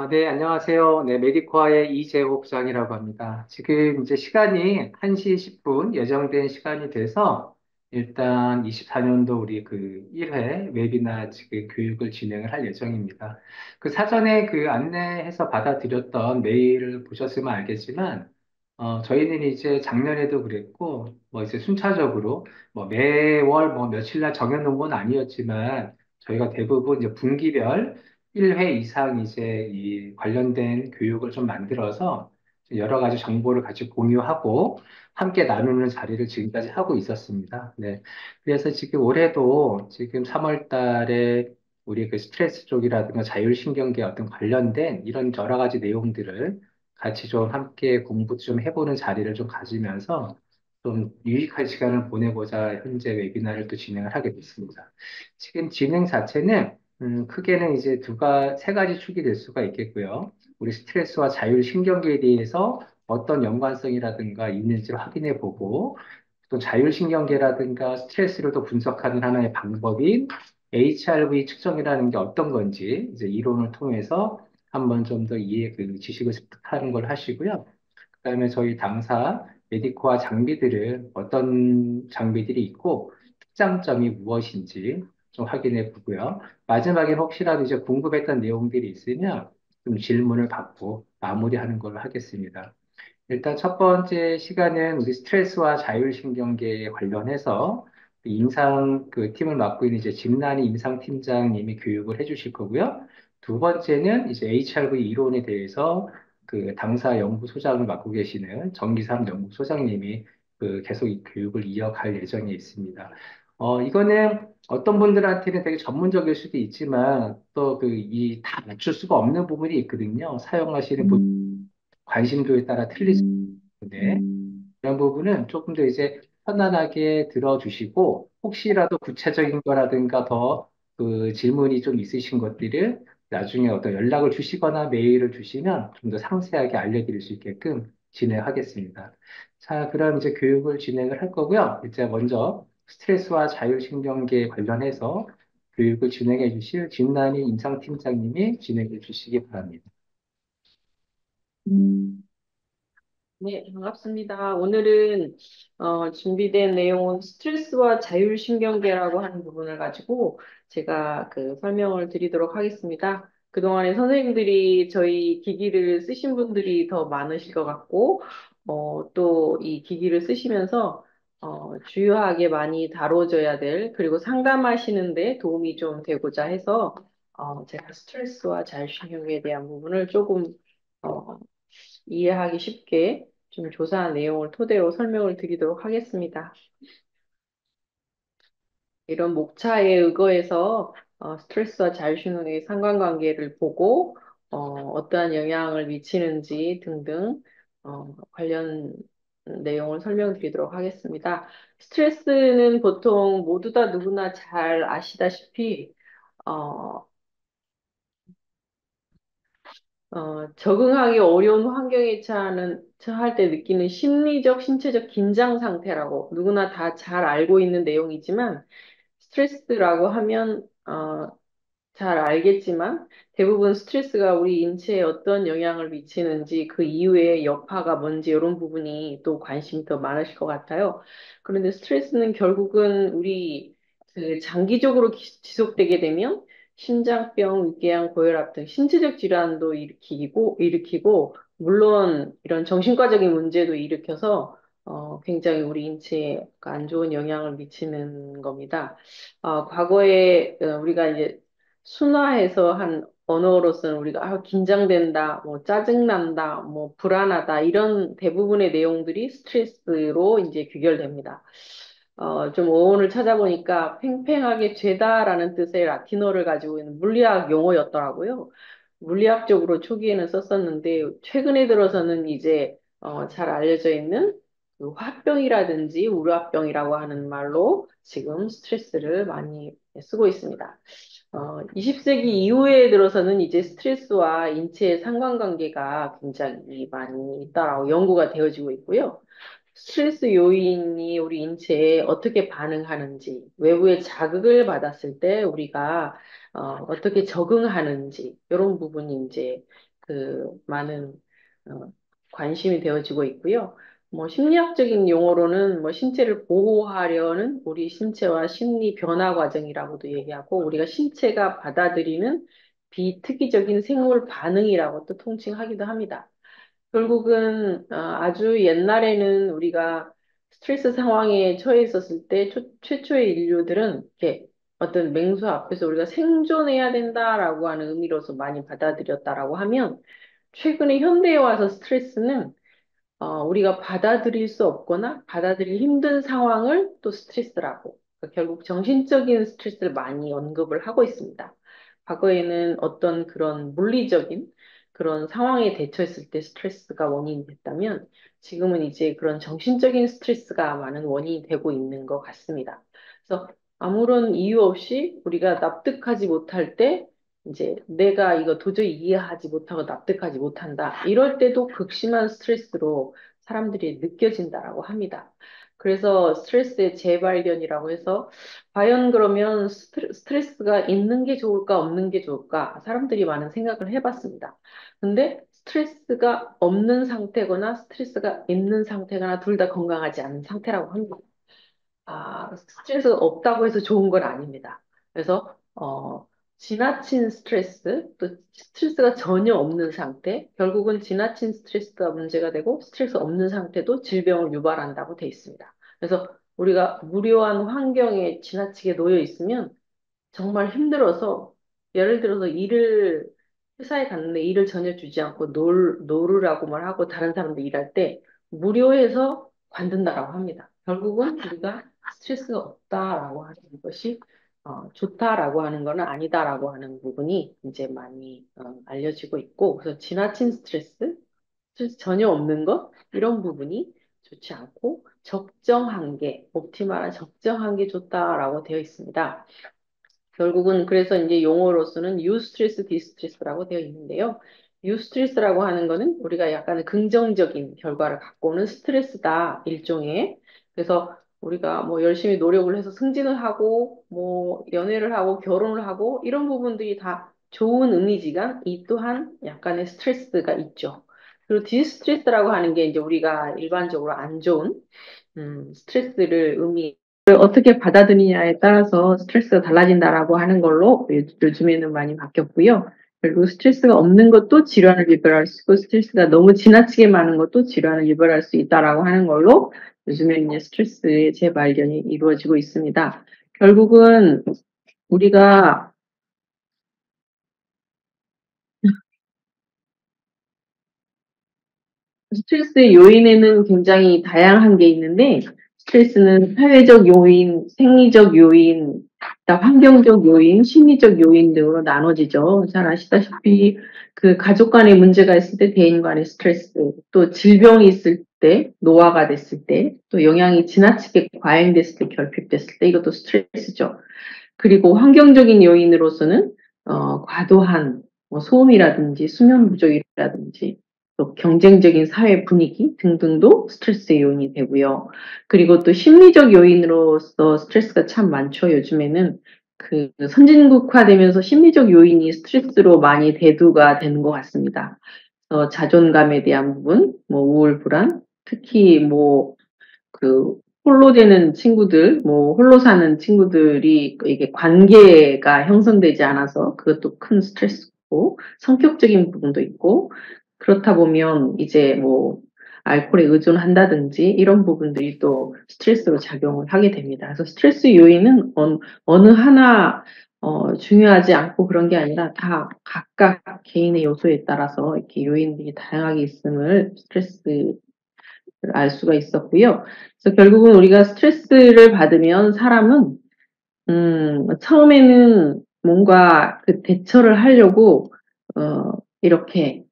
네, 안녕하세요. 네, 메디코아의 이재호 부장이라고 합니다. 지금 이제 시간이 1시 10분 예정된 시간이 돼서 일단 24년도 우리 그 1회 웨비나 지금 교육을 진행을 할 예정입니다. 그 사전에 그 안내해서 받아들였던 메일을 보셨으면 알겠지만, 저희는 이제 작년에도 그랬고, 뭐 이제 순차적으로 뭐 매월 뭐 며칠 날 정해놓은 건 아니었지만, 저희가 대부분 이제 분기별 1회 이상 이제 이 관련된 교육을 좀 만들어서 여러 가지 정보를 같이 공유하고 함께 나누는 자리를 지금까지 하고 있었습니다. 네. 그래서 지금 올해도 지금 3월 달에 우리 그 스트레스 쪽이라든가 자율신경계 어떤 관련된 이런 여러 가지 내용들을 같이 좀 함께 공부 좀 해보는 자리를 좀 가지면서 좀 유익한 시간을 보내고자 현재 웨비나를 또 진행을 하게 됐습니다. 지금 진행 자체는 크게는 이제 세 가지 축이 될 수가 있겠고요. 우리 스트레스와 자율신경계에 대해서 어떤 연관성이라든가 있는지를 확인해 보고, 또 자율신경계라든가 스트레스를 또 분석하는 하나의 방법인 HRV 측정이라는 게 어떤 건지 이제 이론을 통해서 한번 좀 더 그 지식을 습득하는 걸 하시고요. 그다음에 저희 당사 메디코와 장비들은 어떤 장비들이 있고 특장점이 무엇인지 좀 확인해 보고요. 마지막에 혹시라도 이제 궁금했던 내용들이 있으면 좀 질문을 받고 마무리하는 걸로 하겠습니다. 일단 첫 번째 시간은 우리 스트레스와 자율신경계에 관련해서 임상 그 팀을 맡고 있는 이제 김난희 임상팀장님이 교육을 해주실 거고요. 두 번째는 이제 HRV 이론에 대해서 그 당사 연구소장을 맡고 계시는 정기삼 연구소장님이 그 계속 이 교육을 이어갈 예정에 있습니다. 이거는 어떤 분들한테는 되게 전문적일 수도 있지만 또 그 이 다 맞출 수가 없는 부분이 있거든요. 사용하시는 관심도에 따라 틀릴 수 있는데 이런 부분은 조금 더 이제 편안하게 들어주시고 혹시라도 구체적인 거라든가 더 그 질문이 좀 있으신 것들을 나중에 어떤 연락을 주시거나 메일을 주시면 좀 더 상세하게 알려드릴 수 있게끔 진행하겠습니다. 자, 그럼 이제 교육을 진행을 할 거고요. 이제 먼저 스트레스와 자율신경계 관련해서 교육을 진행해 주실 진난희 임상팀장님이 진행해 주시기 바랍니다. 네, 반갑습니다. 오늘은 준비된 내용은 스트레스와 자율신경계라고 하는 부분을 가지고 제가 그 설명을 드리도록 하겠습니다. 그동안에 선생님들이 저희 기기를 쓰신 분들이 더 많으실 것 같고, 또 이 기기를 쓰시면서 주요하게 많이 다뤄져야 될, 그리고 상담하시는데 도움이 좀 되고자 해서 제가 스트레스와 자율신경계에 대한 부분을 조금 어, 이해하기 쉽게 좀 조사한 내용을 토대로 설명을 드리도록 하겠습니다. 이런 목차에 의거해서 스트레스와 자율신경의 상관관계를 보고 어떠한 영향을 미치는지 등등 관련 내용을 설명드리도록 하겠습니다. 스트레스는 보통 모두 다 누구나 잘 아시다시피 어, 적응하기 어려운 환경에 처할 때 느끼는 심리적, 신체적 긴장 상태라고 누구나 다 잘 알고 있는 내용이지만 스트레스라고 하면 잘 알겠지만 대부분 스트레스가 우리 인체에 어떤 영향을 미치는지 그 이후의 여파가 뭔지 이런 부분이 또 관심이 더 많으실 것 같아요. 그런데 스트레스는 결국은 우리 그 장기적으로 지속되게 되면 심장병, 위궤양, 고혈압 등 신체적 질환도 일으키고 물론 이런 정신과적인 문제도 일으켜서 굉장히 우리 인체에 안 좋은 영향을 미치는 겁니다. 과거에 우리가 이제 순화해서 한 언어로서는 우리가 긴장된다, 뭐 짜증난다, 뭐 불안하다 이런 대부분의 내용들이 스트레스로 이제 귀결됩니다. 좀 어원을 찾아보니까 팽팽하게 죄다라는 뜻의 라틴어를 가지고 있는 물리학 용어였더라고요. 물리학적으로 초기에는 썼었는데 최근에 들어서는 이제 잘 알려져 있는 그 화병이라든지 우려병이라고 하는 말로 지금 스트레스를 많이 쓰고 있습니다. 20세기 이후에 들어서는 이제 스트레스와 인체의 상관관계가 굉장히 많이 있다라고 연구가 되어지고 있고요. 스트레스 요인이 우리 인체에 어떻게 반응하는지, 외부의 자극을 받았을 때 우리가 어떻게 적응하는지, 이런 부분이 이제 많은 어, 관심이 되어지고 있고요. 뭐 심리학적인 용어로는 뭐 신체를 보호하려는 우리 신체와 심리 변화 과정이라고도 얘기하고, 우리가 신체가 받아들이는 비특이적인 생물 반응이라고 또 통칭하기도 합니다. 결국은 아주 옛날에는 우리가 스트레스 상황에 처해 있었을 때 최초의 인류들은 이렇게 어떤 맹수 앞에서 우리가 생존해야 된다라고 하는 의미로서 많이 받아들였다라고 하면, 최근에 현대에 와서 스트레스는 우리가 받아들일 수 없거나 받아들이기 힘든 상황을 또 스트레스라고, 그러니까 결국 정신적인 스트레스를 많이 언급을 하고 있습니다. 과거에는 어떤 그런 물리적인 그런 상황에 대처했을 때 스트레스가 원인이 됐다면, 지금은 이제 그런 정신적인 스트레스가 많은 원인이 되고 있는 것 같습니다. 그래서 아무런 이유 없이 우리가 납득하지 못할 때, 이제 내가 이거 도저히 이해하지 못하고 납득하지 못한다, 이럴 때도 극심한 스트레스로 사람들이 느껴진다라고 합니다. 그래서 스트레스의 재발견이라고 해서, 과연 그러면 스트레스가 있는 게 좋을까, 없는 게 좋을까? 사람들이 많은 생각을 해봤습니다. 근데 스트레스가 없는 상태거나 스트레스가 있는 상태거나 둘 다 건강하지 않은 상태라고 합니다. 스트레스가 없다고 해서 좋은 건 아닙니다. 그래서, 지나친 스트레스, 또 스트레스가 전혀 없는 상태, 결국은 지나친 스트레스가 문제가 되고, 스트레스 없는 상태도 질병을 유발한다고 돼 있습니다. 그래서 우리가 무료한 환경에 지나치게 놓여 있으면 정말 힘들어서, 예를 들어서 회사에 갔는데 일을 전혀 주지 않고 놀으라고만 하고 다른 사람들 일할 때 무료해서 관둔다라고 합니다. 결국은 우리가 스트레스가 없다라고 하는 것이 좋다라고 하는 거는 아니다라고 하는 부분이 이제 많이 알려지고 있고, 그래서 지나친 스트레스 전혀 없는 것, 이런 부분이 좋지 않고, 적정한 게, 옵티말한 적정한 게 좋다라고 되어 있습니다. 결국은 그래서 이제 용어로서는 유스트레스, 디스트레스라고 되어 있는데요. 유스트레스라고 하는 거는 우리가 약간 긍정적인 결과를 갖고 오는 스트레스다, 일종의. 그래서 우리가 뭐 열심히 노력을 해서 승진을 하고, 뭐 연애를 하고, 결혼을 하고, 이런 부분들이 다 좋은 의미지만, 이 또한 약간의 스트레스가 있죠. 그리고 디스트레스라고 하는 게 이제 우리가 일반적으로 안 좋은 스트레스를 어떻게 받아들이냐에 따라서 스트레스가 달라진다라고 하는 걸로 요즘에는 많이 바뀌었고요. 그리고 스트레스가 없는 것도 질환을 유발할 수 있고, 스트레스가 너무 지나치게 많은 것도 질환을 유발할 수 있다라고 하는 걸로 요즘에 이제 스트레스의 재발견이 이루어지고 있습니다. 결국은 우리가 스트레스의 요인에는 굉장히 다양한 게 있는데, 스트레스는 사회적 요인, 생리적 요인, 환경적 요인, 심리적 요인 등으로 나눠지죠. 잘 아시다시피 그 가족 간의 문제가 있을 때 대인 간의 스트레스, 또 질병이 있을 때, 노화가 됐을 때, 또 영양이 지나치게 과잉됐을 때, 결핍됐을 때, 이것도 스트레스죠. 그리고 환경적인 요인으로서는 과도한 소음이라든지 수면 부족이라든지, 또 경쟁적인 사회 분위기 등등도 스트레스의 요인이 되고요. 그리고 또 심리적 요인으로서 스트레스가 참 많죠. 요즘에는 그 선진국화되면서 심리적 요인이 스트레스로 많이 대두가 되는 것 같습니다. 자존감에 대한 부분, 뭐 우울, 불안, 특히 그 홀로 되는 친구들, 홀로 사는 친구들이 이게 관계가 형성되지 않아서 그것도 큰 스트레스고, 성격적인 부분도 있고, 그렇다 보면 이제 알코올에 의존한다든지 이런 부분들이 또 스트레스로 작용을 하게 됩니다. 그래서 스트레스 요인은 어느 하나 중요하지 않고 그런 게 아니라 다 각각 개인의 요소에 따라서 이렇게 요인들이 다양하게 있음을 스트레스 알 수가 있었고요. 그래서 결국은 우리가 스트레스를 받으면 사람은 처음에는 뭔가 그 대처를 하려고 이렇게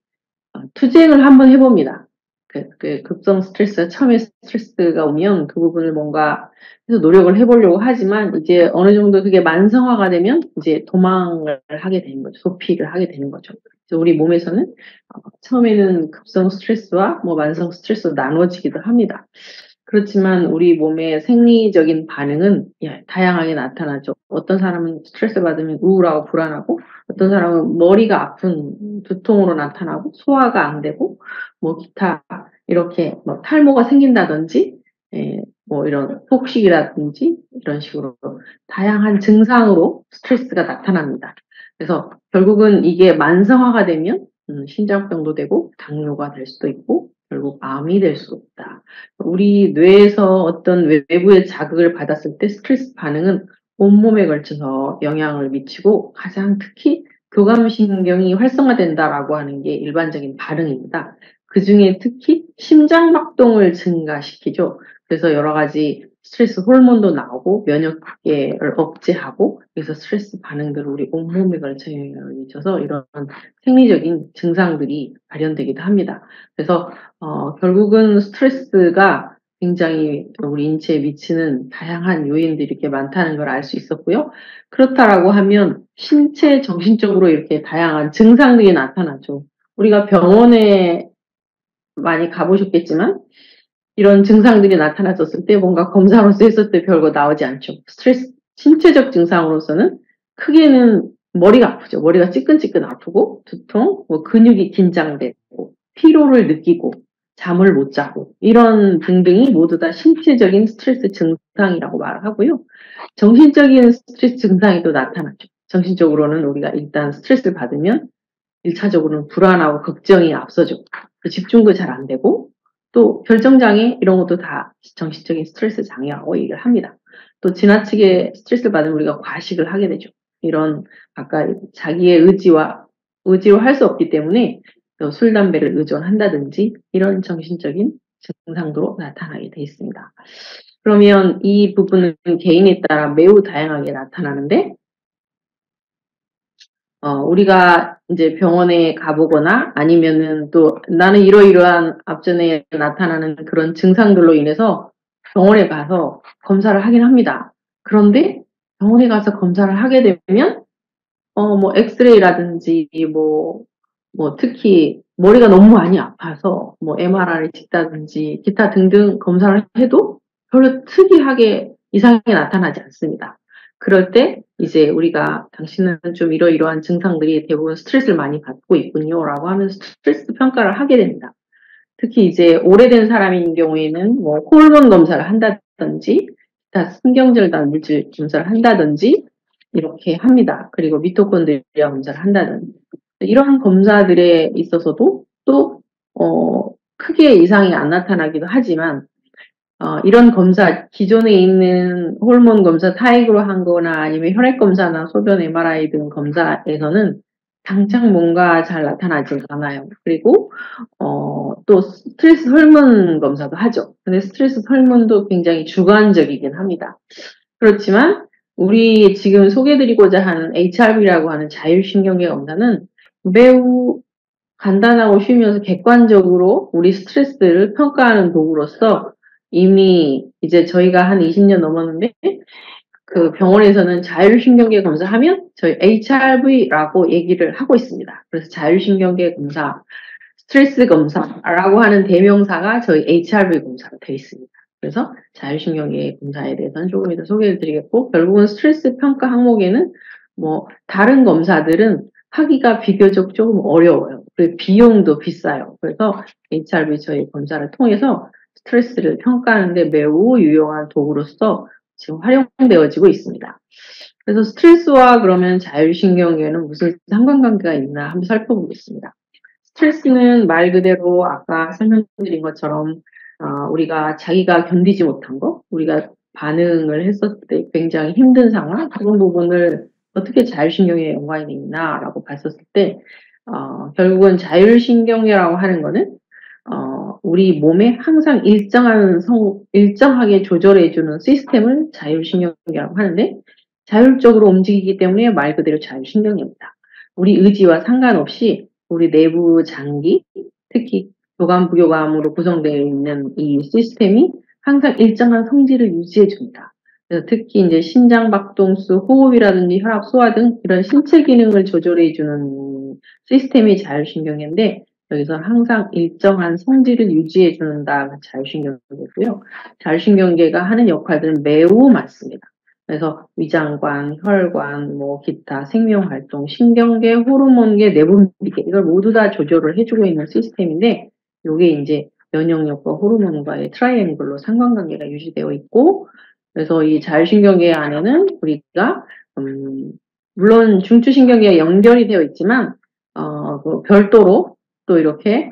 투쟁을 한번 해봅니다. 그 급성 스트레스가 처음에 스트레스가 오면 그 부분을 뭔가 해서 노력을 해보려고 하지만, 이제 어느 정도 그게 만성화가 되면 이제 도망을 하게 되는 거죠. 도피를 하게 되는 거죠. 그래서 우리 몸에서는 처음에는 급성 스트레스와 만성 스트레스로 나눠지기도 합니다. 그렇지만 우리 몸의 생리적인 반응은 예, 다양하게 나타나죠. 어떤 사람은 스트레스 받으면 우울하고 불안하고, 어떤 사람은 머리가 아픈 두통으로 나타나고, 소화가 안 되고, 뭐 기타 이렇게 뭐 탈모가 생긴다든지, 예, 뭐 이런 폭식이라든지 이런 식으로 다양한 증상으로 스트레스가 나타납니다. 그래서 결국은 이게 만성화가 되면 심장병도 되고 당뇨가 될 수도 있고 결국 암이 될 수 있다. 우리 뇌에서 어떤 외부의 자극을 받았을 때 스트레스 반응은 온몸에 걸쳐서 영향을 미치고 가장 특히 교감신경이 활성화된다라고 하는 게 일반적인 반응입니다. 그중에 특히 심장박동을 증가시키죠. 그래서 여러 가지 스트레스 호르몬도 나오고 면역계를 억제하고 그래서 스트레스 반응들을 우리 온몸에 걸쳐 영향을 미쳐서 이런 생리적인 증상들이 발현되기도 합니다. 그래서 결국은 스트레스가 굉장히 우리 인체에 미치는 다양한 요인들이 이렇게 많다는 걸 알 수 있었고요. 그렇다라고 하면 신체, 정신적으로 이렇게 다양한 증상들이 나타나죠. 우리가 병원에 많이 가보셨겠지만 이런 증상들이 나타났었을 때 뭔가 검사로서 했을 때 별거 나오지 않죠. 스트레스, 신체적 증상으로서는 크게는 머리가 아프죠. 머리가 찌끈찌끈 아프고 두통, 뭐 근육이 긴장되고 피로를 느끼고 잠을 못 자고 이런 등등이 모두 다 신체적인 스트레스 증상이라고 말하고요. 정신적인 스트레스 증상이 또 나타나죠. 정신적으로는 우리가 일단 스트레스를 받으면 1차적으로는 불안하고 걱정이 앞서죠. 집중도 잘 안 되고 또 결정장애 이런 것도 다 정신적인 스트레스 장애라고 얘기를 합니다. 또 지나치게 스트레스를 받으면 우리가 과식을 하게 되죠. 이런 아까 자기의 의지로 할 수 없기 때문에 술, 담배를 의존한다든지 이런 정신적인 증상도 나타나게 돼 있습니다. 그러면 이 부분은 개인에 따라 매우 다양하게 나타나는데 우리가 이제 병원에 가보거나 아니면은 또 나는 이러이러한 앞전에 나타나는 그런 증상들로 인해서 병원에 가서 검사를 하긴 합니다. 그런데 병원에 가서 검사를 하게 되면, 뭐 엑스레이라든지 뭐 특히 머리가 너무 많이 아파서 뭐 MRI를 찍다든지 기타 등등 검사를 해도 별로 특이하게 이상이 나타나지 않습니다. 그럴 때 이제 우리가 당신은 좀 이러이러한 증상들이 대부분 스트레스를 많이 받고 있군요라고 하면서 스트레스 평가를 하게 됩니다. 특히 이제 오래된 사람인 경우에는 뭐 호르몬 검사를 한다든지 기타 신경절단 물질 검사를 한다든지 이렇게 합니다. 그리고 미토콘드리아 검사를 한다든지 이러한 검사들에 있어서도 또 크게 이상이 안 나타나기도 하지만 이런 검사, 기존에 있는 호르몬 검사 타액으로 한 거나 아니면 혈액 검사나 소변 MRI 등 검사에서는 당장 뭔가 잘 나타나지 않아요. 그리고, 또 스트레스 호르몬 검사도 하죠. 근데 스트레스 호르몬도 굉장히 주관적이긴 합니다. 그렇지만, 우리 지금 소개드리고자 하는 HRV라고 하는 자율신경계 검사는 매우 간단하고 쉬우면서 객관적으로 우리 스트레스를 평가하는 도구로서 이미 이제 저희가 한 20년 넘었는데 그 병원에서는 자율신경계 검사하면 저희 HRV라고 얘기를 하고 있습니다. 그래서 자율신경계 검사, 스트레스 검사라고 하는 대명사가 저희 HRV 검사로 되어 있습니다. 그래서 자율신경계 검사에 대해서는 조금 이따 소개를 드리겠고 결국은 스트레스 평가 항목에는 뭐 다른 검사들은 하기가 비교적 조금 어려워요. 그리고 비용도 비싸요. 그래서 HRV 저희 검사를 통해서 스트레스를 평가하는데 매우 유용한 도구로서 지금 활용되어지고 있습니다. 그래서 스트레스와 그러면 자율신경계는 무슨 상관관계가 있나 한번 살펴보겠습니다. 스트레스는 말 그대로 아까 설명드린 것처럼 우리가 자기가 견디지 못한 거, 우리가 반응을 했었을 때 굉장히 힘든 상황, 그런 부분을 어떻게 자율신경에 연관이 있나라고 봤었을 때 결국은 자율신경계라고 하는 거는 우리 몸에 항상 일정하게 조절해주는 시스템을 자율신경계라고 하는데 자율적으로 움직이기 때문에 말 그대로 자율신경계입니다. 우리 의지와 상관없이 우리 내부 장기, 특히 교감, 부교감으로 구성되어 있는 이 시스템이 항상 일정한 성질을 유지해 줍니다. 그래서 특히 이제 심장 박동수, 호흡이라든지 혈압, 소화 등 이런 신체 기능을 조절해 주는 시스템이 자율신경계인데 여기서 항상 일정한 성질을 유지해 주는다. 자율신경계고요. 자율신경계가 하는 역할들은 매우 많습니다. 그래서 위장관, 혈관, 뭐 기타 생명활동, 신경계, 호르몬계, 내분비계 이걸 모두 다 조절을 해주고 있는 시스템인데 이게 이제 면역력과 호르몬과의 트라이앵글로 상관관계가 유지되어 있고 그래서 이 자율신경계 안에는 우리가 물론 중추신경계가 연결이 되어 있지만 그 별도로 또 이렇게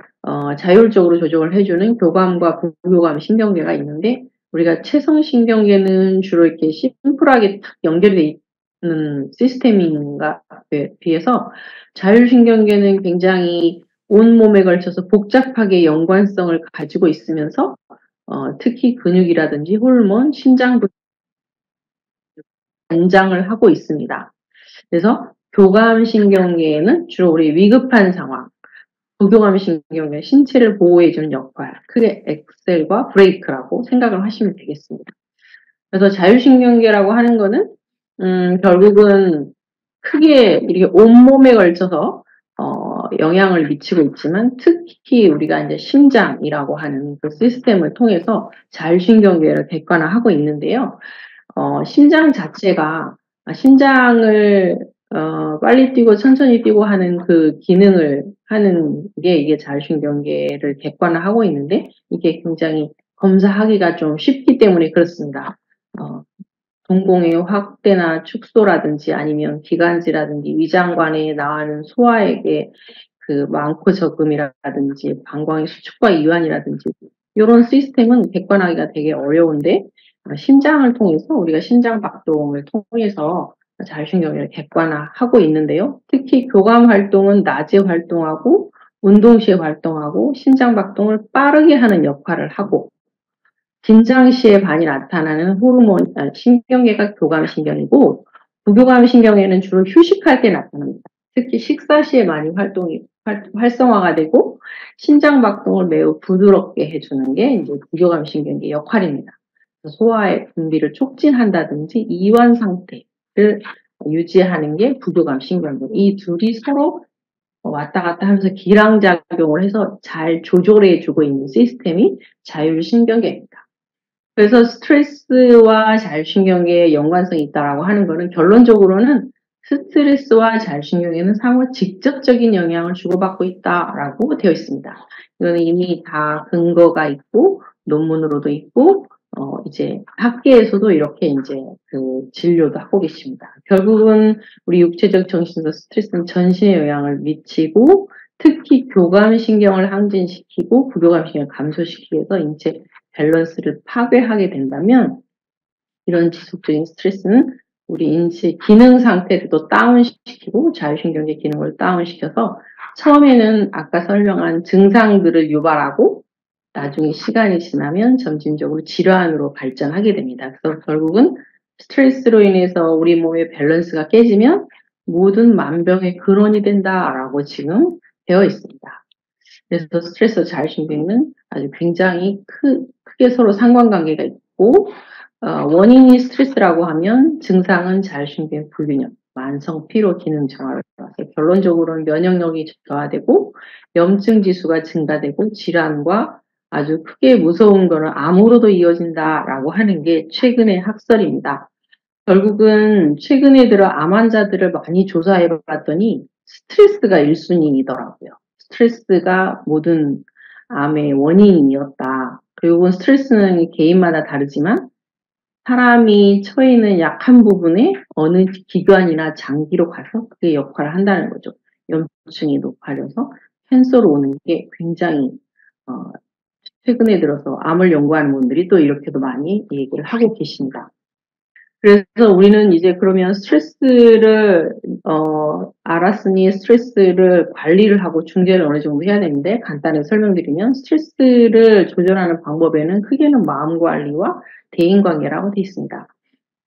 자율적으로 조정을 해주는 교감과 부교감 신경계가 있는데 우리가 체성신경계는 주로 이렇게 심플하게 탁 연결되어 있는 시스템인가 비해서 자율신경계는 굉장히 온몸에 걸쳐서 복잡하게 연관성을 가지고 있으면서 특히 근육이라든지 호르몬, 심장 관장을 하고 있습니다. 그래서 교감신경계에는 주로 우리 위급한 상황, 부교감신경계 신체를 보호해주는 역할, 크게 엑셀과 브레이크라고 생각을 하시면 되겠습니다. 그래서 자율신경계라고 하는 거는 결국은 크게 이렇게 온몸에 걸쳐서 영향을 미치고 있지만 특히 우리가 이제 심장이라고 하는 그 시스템을 통해서 자율신경계를 객관화하고 있는데요. 심장 자체가 심장을 빨리 뛰고 천천히 뛰고 하는 그 기능을 하는 게 이게 자율신경계를 객관화하고 있는데 이게 굉장히 검사하기가 좀 쉽기 때문에 그렇습니다. 동공의 확대나 축소라든지 아니면 기관지라든지 위장관에 나가는 소화액의 그 많고 적음이라든지 방광의 수축과 이완이라든지 이런 시스템은 객관화하기가 되게 어려운데 심장을 통해서 우리가 심장 박동을 통해서 자율신경계를 객관화하고 있는데요. 특히 교감 활동은 낮에 활동하고 운동 시에 활동하고 심장 박동을 빠르게 하는 역할을 하고 긴장 시에 많이 나타나는 호르몬, 신경계가 교감신경이고 부교감신경에는 주로 휴식할 때 나타납니다. 특히 식사 시에 많이 활성화가 되고 심장 박동을 매우 부드럽게 해주는 게 이제 부교감신경의 역할입니다. 소화의 분비를 촉진한다든지 이완 상태를 유지하는 게 부교감신경이고 이 둘이 서로 왔다 갔다 하면서 기량작용을 해서 잘 조절해 주고 있는 시스템이 자율신경계입니다. 그래서 스트레스와 자율신경계의 연관성이 있다라고 하는 거는 결론적으로는 스트레스와 자율신경계는 상호 직접적인 영향을 주고받고 있다라고 되어 있습니다. 이거는 이미 다 근거가 있고 논문으로도 있고 이제 학계에서도 이렇게 이제 그 진료도 하고 계십니다. 결국은 우리 육체적 정신적 스트레스는 전신에 영향을 미치고 특히 교감신경을 항진시키고 부교감신경을 감소시키기 위해서 인체 밸런스를 파괴하게 된다면 이런 지속적인 스트레스는 우리 인체 기능 상태를 또 다운시키고 자율신경계 기능을 다운시켜서 처음에는 아까 설명한 증상들을 유발하고 나중에 시간이 지나면 점진적으로 질환으로 발전하게 됩니다. 그래서 결국은 스트레스로 인해서 우리 몸의 밸런스가 깨지면 모든 만병의 근원이 된다라고 지금 되어 있습니다. 그래서 스트레스 자율신경은 아주 굉장히 크게 서로 상관관계가 있고 원인이 스트레스라고 하면 증상은 자율신경 불균형, 만성 피로 기능 저하를 따라서 결론적으로는 면역력이 저하되고 염증 지수가 증가되고 질환과 아주 크게 무서운 거는 암으로도 이어진다라고 하는 게 최근의 학설입니다. 결국은 최근에 들어 암 환자들을 많이 조사해 봤더니 스트레스가 1순위이더라고요. 스트레스가 모든 암의 원인이었다. 그리고 스트레스는 개인마다 다르지만 사람이 처해 있는 약한 부분에 어느 기관이나 장기로 가서 그게 역할을 한다는 거죠. 염증이 높아져서 캔서로 오는 게 굉장히 최근에 들어서 암을 연구하는 분들이 또 이렇게도 많이 얘기를 하고 계십니다. 그래서 우리는 이제 그러면 스트레스를 알았으니 스트레스를 관리를 하고 중재를 어느 정도 해야 되는데 간단히 설명드리면 스트레스를 조절하는 방법에는 크게는 마음 관리와 대인 관계라고 되어 있습니다.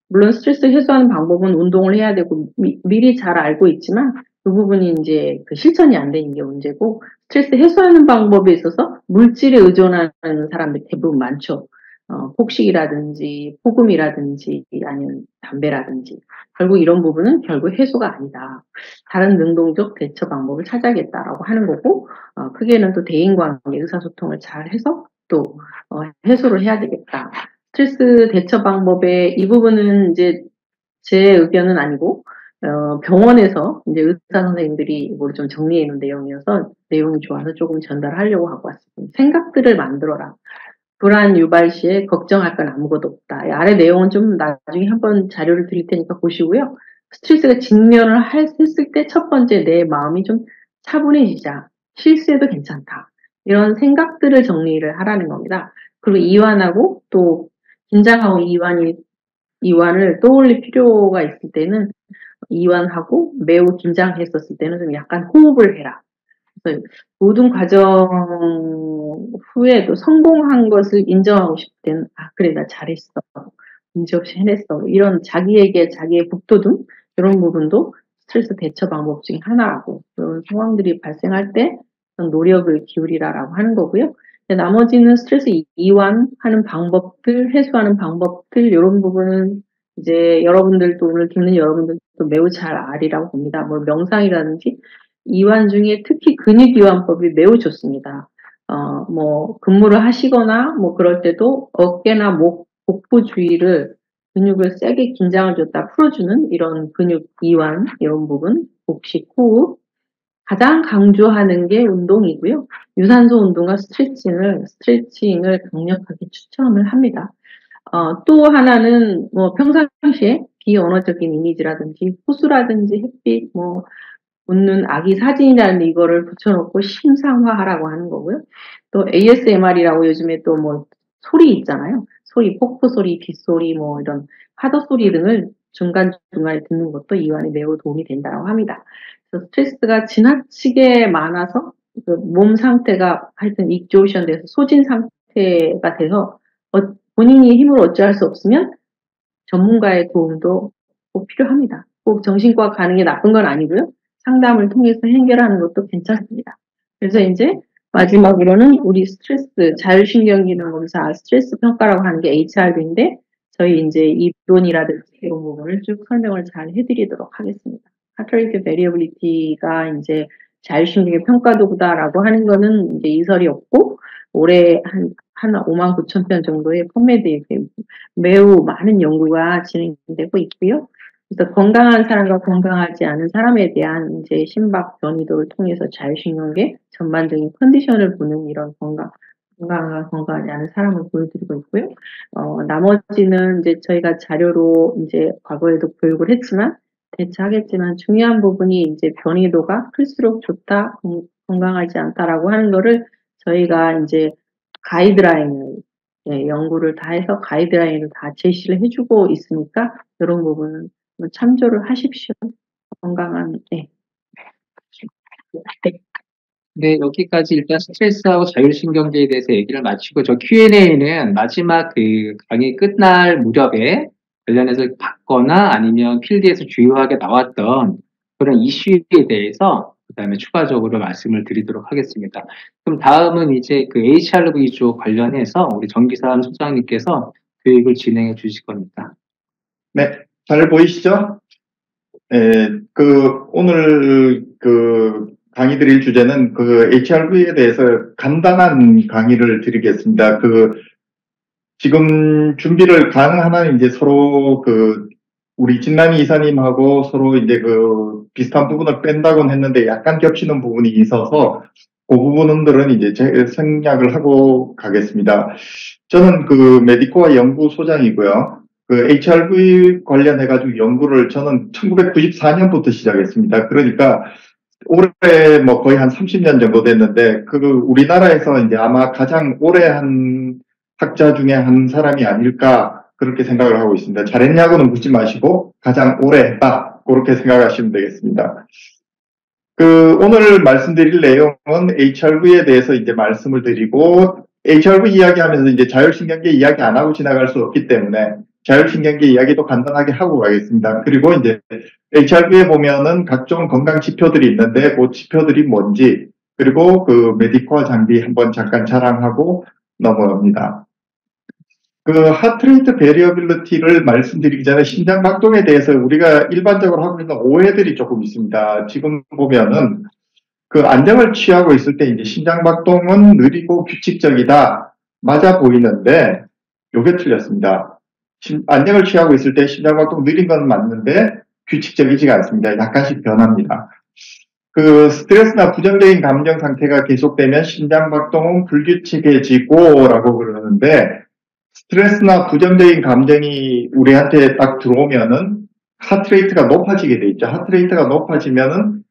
물론 스트레스 해소하는 방법은 운동을 해야 되고 미리 잘 알고 있지만 그 부분이 이제 그 실천이 안 되는 게 문제고 스트레스 해소하는 방법에 있어서 물질에 의존하는 사람들이 대부분 많죠. 폭식이라든지 폭음이라든지 아니면 담배라든지 결국 이런 부분은 결국 해소가 아니다. 다른 능동적 대처 방법을 찾아야겠다라고 하는 거고 크게는 또 대인관계 의사소통을 잘 해서 또 해소를 해야 되겠다. 스트레스 대처 방법에 이 부분은 이제 제 의견은 아니고 병원에서 이제 의사 선생님들이 이걸 좀 정리해 놓은 내용이어서 내용이 좋아서 조금 전달하려고 하고 왔습니다. 생각들을 만들어라. 불안 유발 시에 걱정할 건 아무것도 없다. 이 아래 내용은 좀 나중에 한번 자료를 드릴 테니까 보시고요. 스트레스가 직면을 했을 때 첫 번째 내 마음이 좀 차분해지자. 실수해도 괜찮다. 이런 생각들을 정리를 하라는 겁니다. 그리고 이완하고 또 긴장하고 이완을 떠올릴 필요가 있을 때는 이완하고 매우 긴장했었을 때는 좀 약간 호흡을 해라. 그래서 모든 과정 후에도 성공한 것을 인정하고 싶을 때는 그래 나 잘했어. 문제없이 해냈어. 이런 자기에게 자기의 북돋움 이런 부분도 스트레스 대처 방법 중에 하나라고 이런 상황들이 발생할 때 노력을 기울이라라고 하는 거고요. 나머지는 스트레스 이완하는 방법들, 해소하는 방법들 이런 부분은 이제 여러분들도 오늘 듣는 여러분들도 매우 잘 아리라고 봅니다. 뭐 명상이라든지 이완 중에 특히 근육 이완법이 매우 좋습니다. 뭐 근무를 하시거나 뭐 그럴 때도 어깨나 목, 복부 주위를 근육을 세게 긴장을 줬다 풀어주는 이런 근육 이완 이런 부분, 복식, 호흡 가장 강조하는 게 운동이고요. 유산소 운동과 스트레칭을 강력하게 추천을 합니다. 또 하나는 뭐 평상시에 비언어적인 이미지라든지 호수라든지 햇빛, 뭐 웃는 아기 사진이라는 이거를 붙여놓고 심상화하라고 하는 거고요. 또 ASMR이라고 요즘에 또 뭐 소리 있잖아요. 소리, 폭포 소리, 빗소리, 뭐 이런 파도 소리 등을 중간중간에 듣는 것도 이완에 매우 도움이 된다고 합니다. 그래서 스트레스가 지나치게 많아서 그 몸 상태가 하여튼 익조션 돼서 소진 상태가 돼서 본인이 힘을 어찌할 수 없으면 전문가의 도움도 꼭 필요합니다. 꼭 정신과 가는 게 나쁜 건 아니고요. 상담을 통해서 해결하는 것도 괜찮습니다. 그래서 이제 마지막으로는 우리 스트레스, 자율신경기능검사 스트레스 평가라고 하는 게 HRV인데 저희 이제 이론이라든지 이런 부분을 쭉 설명을 잘 해드리도록 하겠습니다. 하트레이트 베리어빌리티가 이제 자율신경의 평가도구다라고 하는 거는 이제 이설이 없고 올해 한 5만 9천 편 정도의 펌메드에 매우 많은 연구가 진행되고 있고요. 그래서 건강한 사람과 건강하지 않은 사람에 대한 이제 심박 변이도를 통해서 자율신경계 전반적인 컨디션을 보는 이런 건강하지 않은 사람을 보여드리고 있고요. 나머지는 이제 저희가 자료로 이제 과거에도 교육을 했지만 대처하겠지만 중요한 부분이 이제 변이도가 클수록 좋다, 건강하지 않다라고 하는 거를 저희가 이제 가이드라인을 연구를 다 해서 가이드라인을 다 제시를 해주고 있으니까 이런 부분은 참조를 하십시오. 건강한 네. 네, 여기까지 일단 스트레스하고 자율신경계에 대해서 얘기를 마치고 저 Q&A는 마지막 그 강의 끝날 무렵에 관련해서 받거나 아니면 필드에서 주요하게 나왔던 그런 이슈에 대해서 그다음에 추가적으로 말씀을 드리도록 하겠습니다. 그럼 다음은 이제 그 HRV 쪽 관련해서 우리 정기삼 소장님께서 교육을 진행해 주실 겁니다. 네, 잘 보이시죠? 오늘 강의 드릴 주제는 HRV에 대해서 간단한 강의를 드리겠습니다. 지금 준비를 가능하나 이제 서로 우리 진남이 이사님하고 서로 이제 비슷한 부분을 뺀다고는 했는데 약간 겹치는 부분이 있어서 그 부분들은 이제 생략을 하고 가겠습니다. 저는 메디코아 연구소장이고요. HRV 관련해가지고 연구를 저는 1994년부터 시작했습니다. 그러니까 올해 뭐 거의 한 30년 정도 됐는데, 우리나라에서 이제 아마 가장 오래 한 학자 중에 한 사람이 아닐까, 그렇게 생각을 하고 있습니다. 잘했냐고는 묻지 마시고, 가장 오래 했다, 그렇게 생각하시면 되겠습니다. 오늘 말씀드릴 내용은 HRV에 대해서 이제 말씀을 드리고, HRV 이야기하면서 이제 자율신경계 이야기 안 하고 지나갈 수 없기 때문에, 자율신경계 이야기도 간단하게 하고 가겠습니다. 그리고 이제 HRV에 보면은 각종 건강 지표들이 있는데 그 지표들이 뭔지, 그리고 메디코어 장비 한번 잠깐 자랑하고 넘어갑니다. 하트레이트 베리어빌리티를 말씀드리기 전에 심장박동에 대해서 우리가 일반적으로 하고 있는 오해들이 조금 있습니다. 지금 보면은 그 안정을 취하고 있을 때 이제 심장박동은 느리고 규칙적이다. 맞아 보이는데, 요게 틀렸습니다. 안정을 취하고 있을 때 심장박동 느린 건 맞는데, 규칙적이지가 않습니다. 약간씩 변합니다. 그 스트레스나 부정적인 감정 상태가 계속되면 심장박동은 불규칙해지고라고 그러는데, 스트레스나 부정적인 감정이 우리한테 딱 들어오면은 하트레이트가 높아지게 돼 있죠. 하트레이트가 높아지면은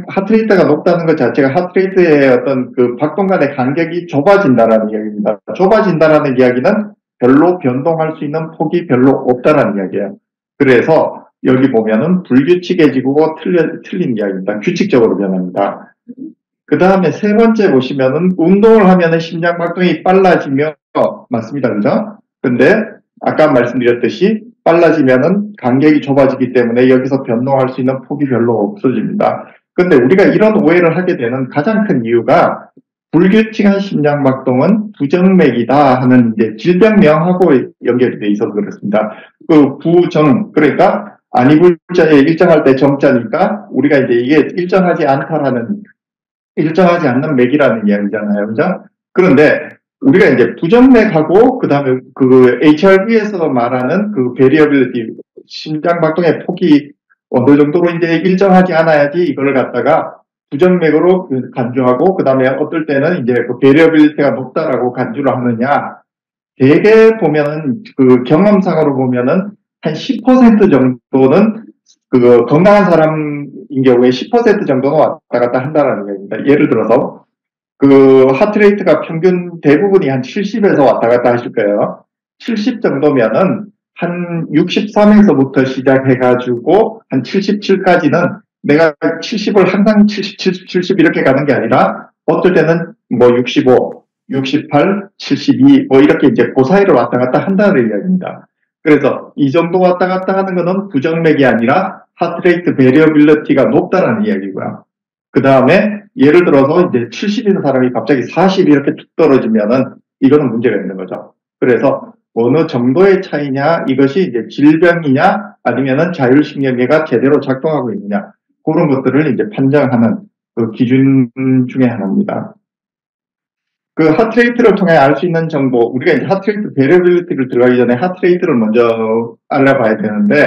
하트레이트가 높다는 것 자체가 하트레이트의 어떤 그 박동 간의 간격이 좁아진다라는 이야기입니다. 좁아진다라는 이야기는 별로 변동할 수 있는 폭이 별로 없다라는 이야기예요. 그래서 여기 보면은 불규칙해지고 틀린 이야기입니다. 규칙적으로 변합니다. 그 다음에 세 번째 보시면은 운동을 하면은 심장박동이 빨라지며 맞습니다. 그죠? 근데 아까 말씀드렸듯이 빨라지면은 간격이 좁아지기 때문에 여기서 변동할 수 있는 폭이 별로 없어집니다. 근데 우리가 이런 오해를 하게 되는 가장 큰 이유가 불규칙한 심장박동은 부정맥이다 하는 이제 질병명하고 연결이 돼 있어서 그렇습니다. 그 그러니까 아니불자에 일정할 때 정자니까 우리가 이제 이게 일정하지 않는 맥이라는 이야기잖아요. 그죠? 그런데 우리가 이제 부정맥하고 그다음에 그 HRV에서 말하는 그 베리어빌리티 심장박동의 폭이 어느 정도로 이제 일정하지 않아야지 이걸 갖다가 부정맥으로 간주하고 그다음에 어떨 때는 이제 그 베리어빌리티가 높다라고 간주를 하느냐. 대개 보면은 그 경험상으로 보면은 한 10% 정도는 그 건강한 사람인 경우에 10% 정도는 왔다 갔다 한다는 얘기입니다. 예를 들어서 그 하트레이트가 평균 대부분이 한 70에서 왔다 갔다 하실 거예요. 70 정도면은 한 63에서부터 시작해가지고 한 77까지는 내가 70을 항상 70 이렇게 가는 게 아니라 어떨 때는 뭐 65, 68, 72 뭐 이렇게 이제 그 사이를 왔다 갔다 한다는 이야기입니다. 그래서 이 정도 왔다 갔다 하는 거는 부정맥이 아니라 하트레이트 베리어빌리티가 높다는 이야기고요. 그 다음에 예를 들어서 이제 70인 사람이 갑자기 40 이렇게 툭 떨어지면은 이거는 문제가 있는 거죠. 그래서 어느 정도의 차이냐, 이것이 이제 질병이냐, 아니면은 자율신경계가 제대로 작동하고 있느냐, 그런 것들을 이제 판정하는 그 기준 중에 하나입니다. 그 하트레이트를 통해 알 수 있는 정보, 우리가 이제 하트레이트 베리어빌리티를 들어가기 전에 하트레이트를 먼저 알아봐야 되는데,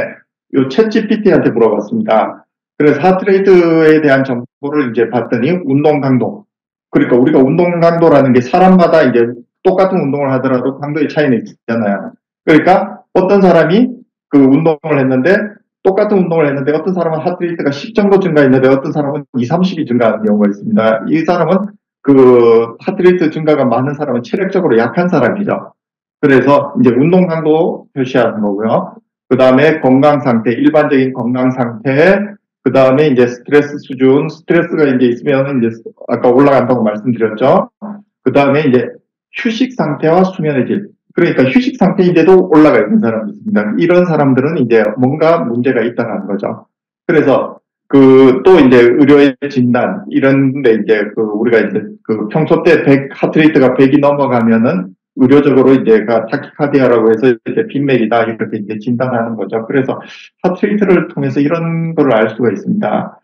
요 챗GPT한테 물어봤습니다. 그래서 하트레이트에 대한 정보를 이제 봤더니 운동 강도. 그러니까 우리가 운동 강도라는 게 사람마다 이제 똑같은 운동을 하더라도 강도의 차이는 있잖아요. 그러니까 어떤 사람이 그 운동을 했는데 똑같은 운동을 했는데 어떤 사람은 하트레이트가 10 정도 증가했는데 어떤 사람은 2, 30이 증가하는 경우가 있습니다. 이 사람은 그 하트레이트 증가가 많은 사람은 체력적으로 약한 사람이죠. 그래서 이제 운동 강도 표시하는 거고요. 그 다음에 건강 상태, 일반적인 건강 상태, 그 다음에 이제 스트레스 수준, 스트레스가 이제 있으면 이제 아까 올라간다고 말씀드렸죠. 그 다음에 이제 휴식 상태와 수면의 질. 그러니까 휴식 상태인데도 올라가 있는 사람이 있습니다. 이런 사람들은 이제 뭔가 문제가 있다는 거죠. 그래서 그 또 이제 의료의 진단 이런데 이제 그 우리가 이제 그 평소 때 하트레이트가 100이 넘어가면은 의료적으로 이제 타키카디아라고 해서 이제 빈맥이다 이렇게 이제 진단하는 거죠. 그래서 하트레이트를 통해서 이런 걸 알 수가 있습니다.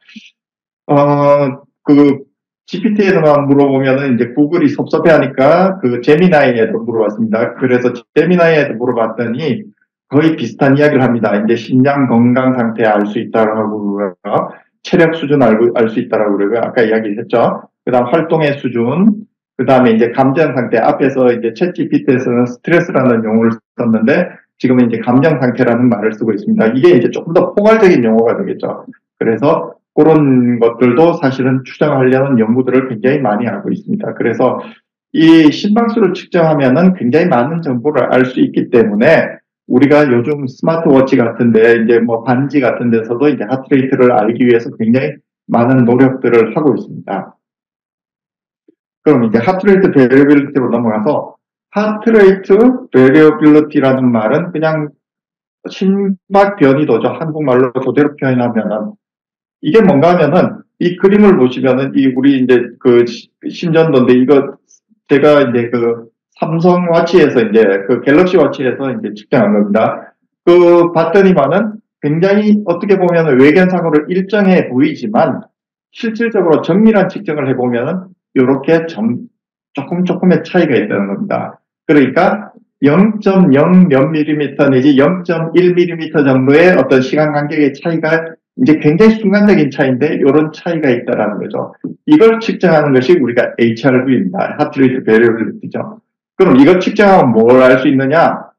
그 GPT에서만 물어보면은 이제 구글이 섭섭해하니까 그 제미나이에도 물어봤습니다. 그래서 제미나이에도 물어봤더니 거의 비슷한 이야기를 합니다. 이제 심장 건강 상태 알 수 있다라고 그러고요. 체력 수준 알 수 있다라고 그러고요. 아까 이야기했죠. 그다음 활동의 수준, 그다음에 이제 감정 상태. 앞에서 이제 챗GPT에서는 스트레스라는 용어를 썼는데 지금은 이제 감정 상태라는 말을 쓰고 있습니다. 이게 이제 조금 더 포괄적인 용어가 되겠죠. 그래서 그런 것들도 사실은 추정하려는 연구들을 굉장히 많이 하고 있습니다. 그래서 이 심박수를 측정하면은 굉장히 많은 정보를 알 수 있기 때문에 우리가 요즘 스마트워치 같은데 이제 뭐 반지 같은 데서도 이제 하트레이트를 알기 위해서 굉장히 많은 노력들을 하고 있습니다. 그럼 이제 하트레이트 베리어빌리티로 넘어가서 하트레이트 베리어빌리티라는 말은 그냥 심박 변이도죠. 한국말로 그대로 표현하면은 이게 뭔가 하면은 이 그림을 보시면은 이 우리 이제 그 심전도인데 이거 제가 이제 그 삼성 와치에서 이제 그 갤럭시 와치에서 이제 측정한 겁니다. 그 봤더니만은 굉장히 어떻게 보면 외견상으로 일정해 보이지만 실질적으로 정밀한 측정을 해보면 이렇게 조금의 차이가 있다는 겁니다. 그러니까 0.0 몇 밀리미터 내지 0.1mm 정도의 어떤 시간 간격의 차이가 이제 굉장히 순간적인 차이인데 이런 차이가 있다라는 거죠. 이걸 측정하는 것이 우리가 HRV입니다. Heart Rate Variability죠. 그럼 이걸 측정하면 뭘 알 수 있느냐?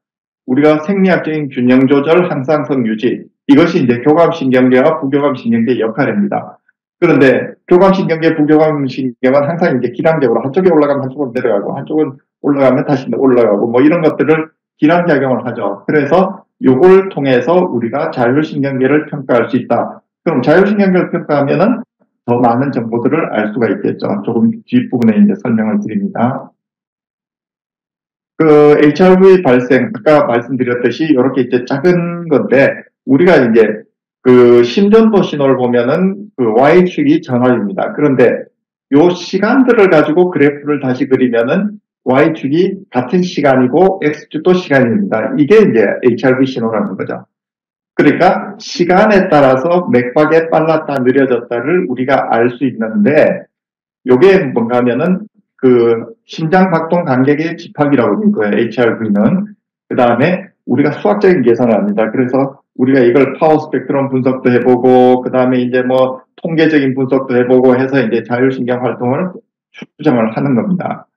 우리가 생리학적인 균형 조절, 항상성 유지, 이것이 이제 교감신경계와 부교감신경계의 역할입니다. 그런데 교감신경계, 부교감신경은 항상 이제 기량적으로 한쪽에 올라가면 한쪽으로 내려가고 한쪽은 올라가면 다시 올라가고 뭐 이런 것들을 기량작용을 하죠. 그래서 요걸 통해서 우리가 자율신경계를 평가할 수 있다. 그럼 자율신경계를 평가하면은 더 많은 정보들을 알 수가 있겠죠. 조금 뒷부분에 이제 설명을 드립니다. 그 HRV 발생, 아까 말씀드렸듯이 이렇게 이제 작은 건데, 우리가 이제 그 심전도 신호를 보면은 그 Y축이 전압입니다. 그런데 요 시간들을 가지고 그래프를 다시 그리면은 Y축이 같은 시간이고 X축도 시간입니다. 이게 이제 HRV 신호라는 거죠. 그러니까 시간에 따라서 맥박의 빨랐다, 느려졌다를 우리가 알 수 있는데, 요게 뭔가 하면은 그 심장 박동 간격의 집합이라고 볼 거예요. HRV는. 그 다음에 우리가 수학적인 계산을 합니다. 그래서 우리가 이걸 파워 스펙트럼 분석도 해보고, 그 다음에 이제 뭐 통계적인 분석도 해보고 해서 이제 자율신경 활동을 추정을 하는 겁니다.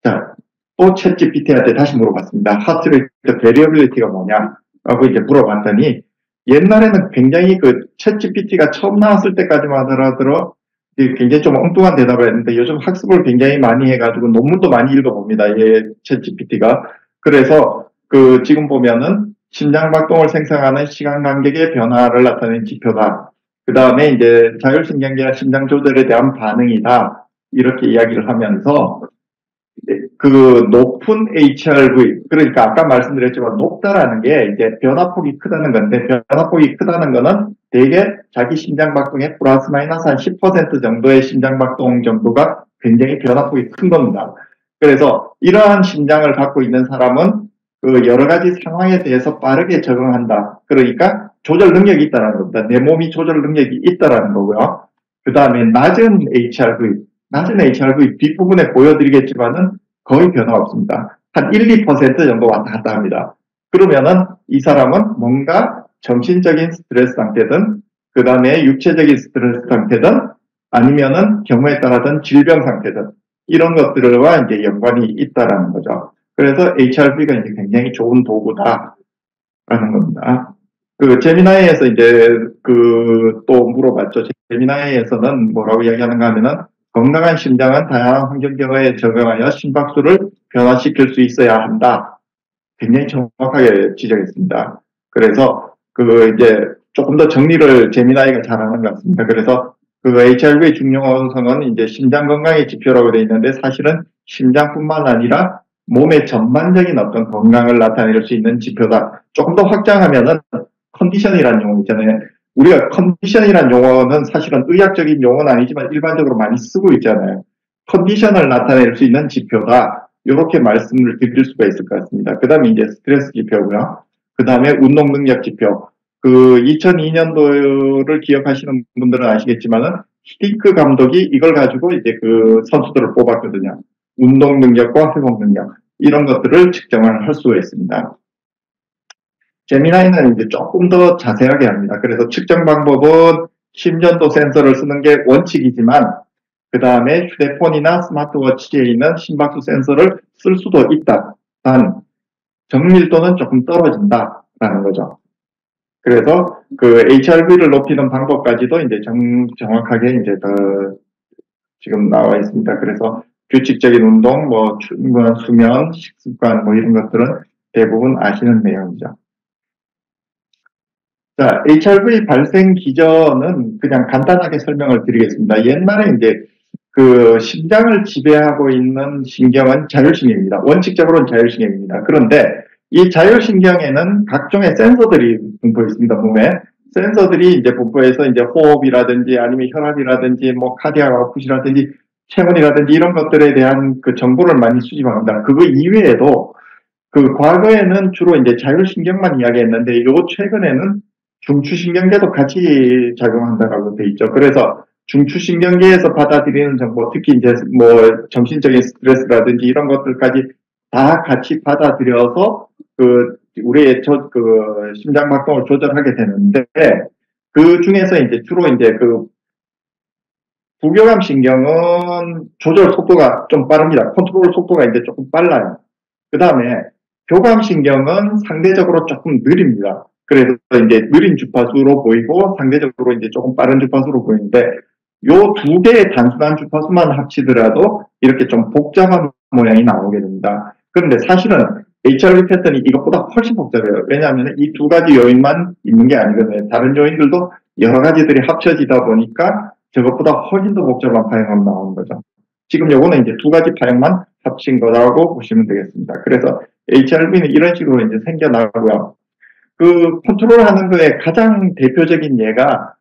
자, 또 챗GPT한테 다시 물어봤습니다. 하트 레이트 베리어빌리티가 뭐냐라고 이제 물어봤더니, 옛날에는 굉장히 그 챗GPT가 처음 나왔을 때까지만 하더라도 굉장히 좀 엉뚱한 대답을 했는데 요즘 학습을 굉장히 많이 해가지고 논문도 많이 읽어봅니다. 예, 챗GPT가. 그래서 그 지금 보면은 심장박동을 생성하는 시간 간격의 변화를 나타내는 지표다. 그 다음에 이제 자율신경계와 심장 조절에 대한 반응이다. 이렇게 이야기를 하면서 그 높은 HRV, 그러니까 아까 말씀드렸지만 높다라는 게 이제 변화폭이 크다는 건데, 변화폭이 크다는 거는 대개 자기 심장박동의 플러스 마이너스 한 10% 정도의 심장박동 정도가 굉장히 변화폭이 큰 겁니다. 그래서 이러한 심장을 갖고 있는 사람은 그 여러 가지 상황에 대해서 빠르게 적응한다. 그러니까 조절 능력이 있다는 겁니다. 내 몸이 조절 능력이 있다는 거고요. 그 다음에 낮은 HRV 뒷부분에 보여드리겠지만은 거의 변화 없습니다. 한 1, 2% 정도 왔다 갔다 합니다. 그러면은 이 사람은 뭔가 정신적인 스트레스 상태든, 그 다음에 육체적인 스트레스 상태든, 아니면은 경우에 따라서는 질병 상태든, 이런 것들과 이제 연관이 있다라는 거죠. 그래서 HRV가 이제 굉장히 좋은 도구다라는 겁니다. 그 제미나이에서 이제 그 또 물어봤죠. 제미나이에서는 뭐라고 이야기하는가 하면은 건강한 심장은 다양한 환경경에 적응하여 심박수를 변화시킬 수 있어야 한다. 굉장히 정확하게 지적했습니다. 그래서 그 이제 조금 더 정리를 제미나이가 잘하는 것 같습니다. 그래서 그 HRV의 중요성은 이제 심장 건강의 지표라고 되어 있는데, 사실은 심장뿐만 아니라 몸의 전반적인 어떤 건강을 나타낼 수 있는 지표다. 조금 더 확장하면은 컨디션이라는 용어 있잖아요. 우리가 컨디션이라는 용어는 사실은 의학적인 용어는 아니지만 일반적으로 많이 쓰고 있잖아요. 컨디션을 나타낼 수 있는 지표다. 이렇게 말씀을 드릴 수가 있을 것 같습니다. 그 다음에 이제 스트레스 지표고요. 그 다음에 운동 능력 지표. 그 2002년도를 기억하시는 분들은 아시겠지만은 히딩크 감독이 이걸 가지고 이제 그 선수들을 뽑았거든요. 운동 능력과 회복 능력. 이런 것들을 측정을 할 수가 있습니다. 제미나이는 이제 조금 더 자세하게 합니다. 그래서 측정 방법은 심전도 센서를 쓰는 게 원칙이지만, 그 다음에 휴대폰이나 스마트워치에 있는 심박수 센서를 쓸 수도 있다. 단, 정밀도는 조금 떨어진다라는 거죠. 그래서 그 HRV를 높이는 방법까지도 이제 정확하게 이제 지금 나와 있습니다. 그래서 규칙적인 운동, 뭐 충분한 수면, 식습관, 뭐 이런 것들은 대부분 아시는 내용이죠. 자, HRV 발생 기전은 그냥 간단하게 설명을 드리겠습니다. 옛날에 이제 그 심장을 지배하고 있는 신경은 자율신경입니다. 원칙적으로는 자율신경입니다. 그런데 이 자율신경에는 각종의 센서들이 분포해 있습니다. 몸에 센서들이 이제 분포해서 이제 호흡이라든지 아니면 혈압이라든지 뭐 카디악 아웃풋이라든지 체온이라든지 이런 것들에 대한 그 정보를 많이 수집합니다. 그거 이외에도 그 과거에는 주로 이제 자율신경만 이야기했는데 요 최근에는 중추신경계도 같이 작용한다라고 돼 있죠. 그래서 중추신경계에서 받아들이는 정보, 특히 이제 뭐 정신적인 스트레스라든지 이런 것들까지 다 같이 받아들여서 우리의 심장 박동을 조절하게 되는데, 그 중에서 이제 주로 이제 부교감 신경은 조절 속도가 좀 빠릅니다. 컨트롤 속도가 이제 조금 빨라요. 그 다음에 교감 신경은 상대적으로 조금 느립니다. 그래서 이제 느린 주파수로 보이고 상대적으로 이제 조금 빠른 주파수로 보이는데, 요 두 개의 단순한 주파수만 합치더라도 이렇게 좀 복잡한 모양이 나오게 됩니다. 그런데 사실은 HRV 패턴이 이것보다 훨씬 복잡해요. 왜냐하면 이 두 가지 요인만 있는 게 아니거든요. 다른 요인들도 여러 가지들이 합쳐지다 보니까 저것보다 훨씬 더 복잡한 파형이 나오는 거죠. 지금 요거는 이제 두 가지 파형만 합친 거라고 보시면 되겠습니다. 그래서 HRV는 이런 식으로 이제 생겨나고요. 컨트롤하는 거에 가장 대표적인 예가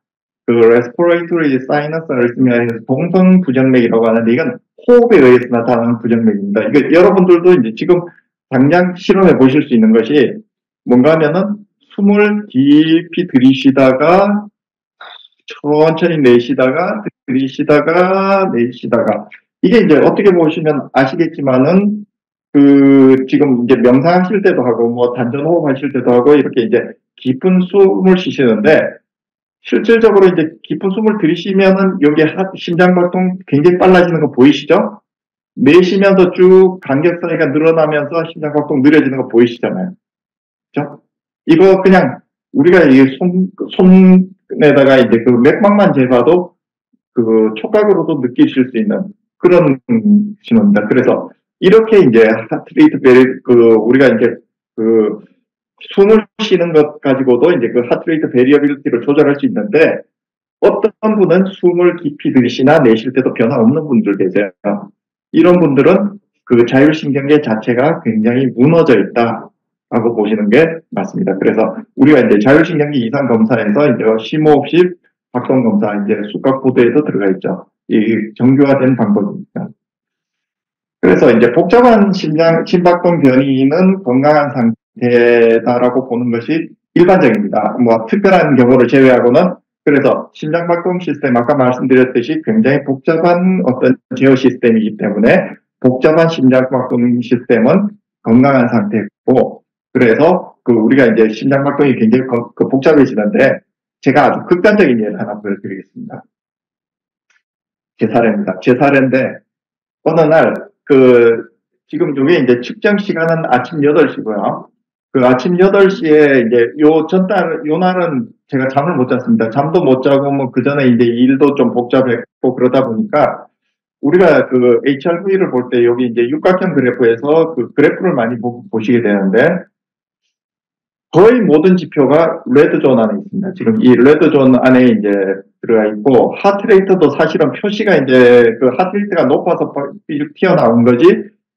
respiratory sinus arrhythmia, 동성 부정맥이라고 하는데, 이건 호흡에 의해서 나타나는 부정맥입니다. 이거 여러분들도 이제 지금 당장 실험해 보실 수 있는 것이 뭔가 하면은 숨을 깊이 들이쉬다가 천천히 내쉬다가 들이쉬다가 내쉬다가, 이게 이제 어떻게 보시면 아시겠지만은 지금 이제 명상하실 때도 하고 뭐 단전 호흡 하실 때도 하고 이렇게 이제 깊은 숨을 쉬시는데, 실질적으로 이제 깊은 숨을 들이쉬면은 여기 심장박동 굉장히 빨라지는 거 보이시죠? 내쉬면서 쭉 간격 사이가 늘어나면서 심장박동 느려지는 거 보이시잖아요. 그죠? 이거 그냥 우리가 이 손에다가 이제 맥박만 재봐도 촉각으로도 느끼실 수 있는 그런 신호입니다. 그래서 이렇게 이제 하트레이트 우리가 이제 숨을 쉬는 것 가지고도 이제 하트레이트 베리어빌리티를 조절할 수 있는데, 어떤 분은 숨을 깊이 들이쉬나 내쉴 때도 변화 없는 분들 계세요. 이런 분들은 자율신경계 자체가 굉장히 무너져 있다라고 보시는 게 맞습니다. 그래서 우리가 이제 자율신경계 이상 검사에서 이제 심호흡식 박동 검사, 이제 수각 코드에도 들어가 있죠. 이 정교화된 방법입니다. 그래서 이제 복잡한 심박동 변이는 건강한 상태다라고 보는 것이 일반적입니다. 뭐 특별한 경우를 제외하고는. 그래서 심장박동 시스템, 아까 말씀드렸듯이 굉장히 복잡한 어떤 제어 시스템이기 때문에 복잡한 심장박동 시스템은 건강한 상태고, 그래서 우리가 이제 심장박동이 굉장히 복잡해지는데, 제가 아주 극단적인 예를 하나 보여드리겠습니다. 제 사례입니다. 제 사례인데, 어느 날 지금 이게 이제 측정 시간은 아침 8시고요. 아침 8시에 이제 요 날은 제가 잠을 못 잤습니다. 잠도 못 자고 뭐 그 전에 이제 일도 좀 복잡했고 그러다 보니까, 우리가 HRV를 볼 때 여기 이제 육각형 그래프에서 그래프를 많이 보시게 되는데, 거의 모든 지표가 레드존 안에 있습니다. 지금 이 레드존 안에 이제 들어가 있고, 하트레이트도 사실은 표시가 이제 하트레이트가 높아서 삐죽 튀어나온 거지,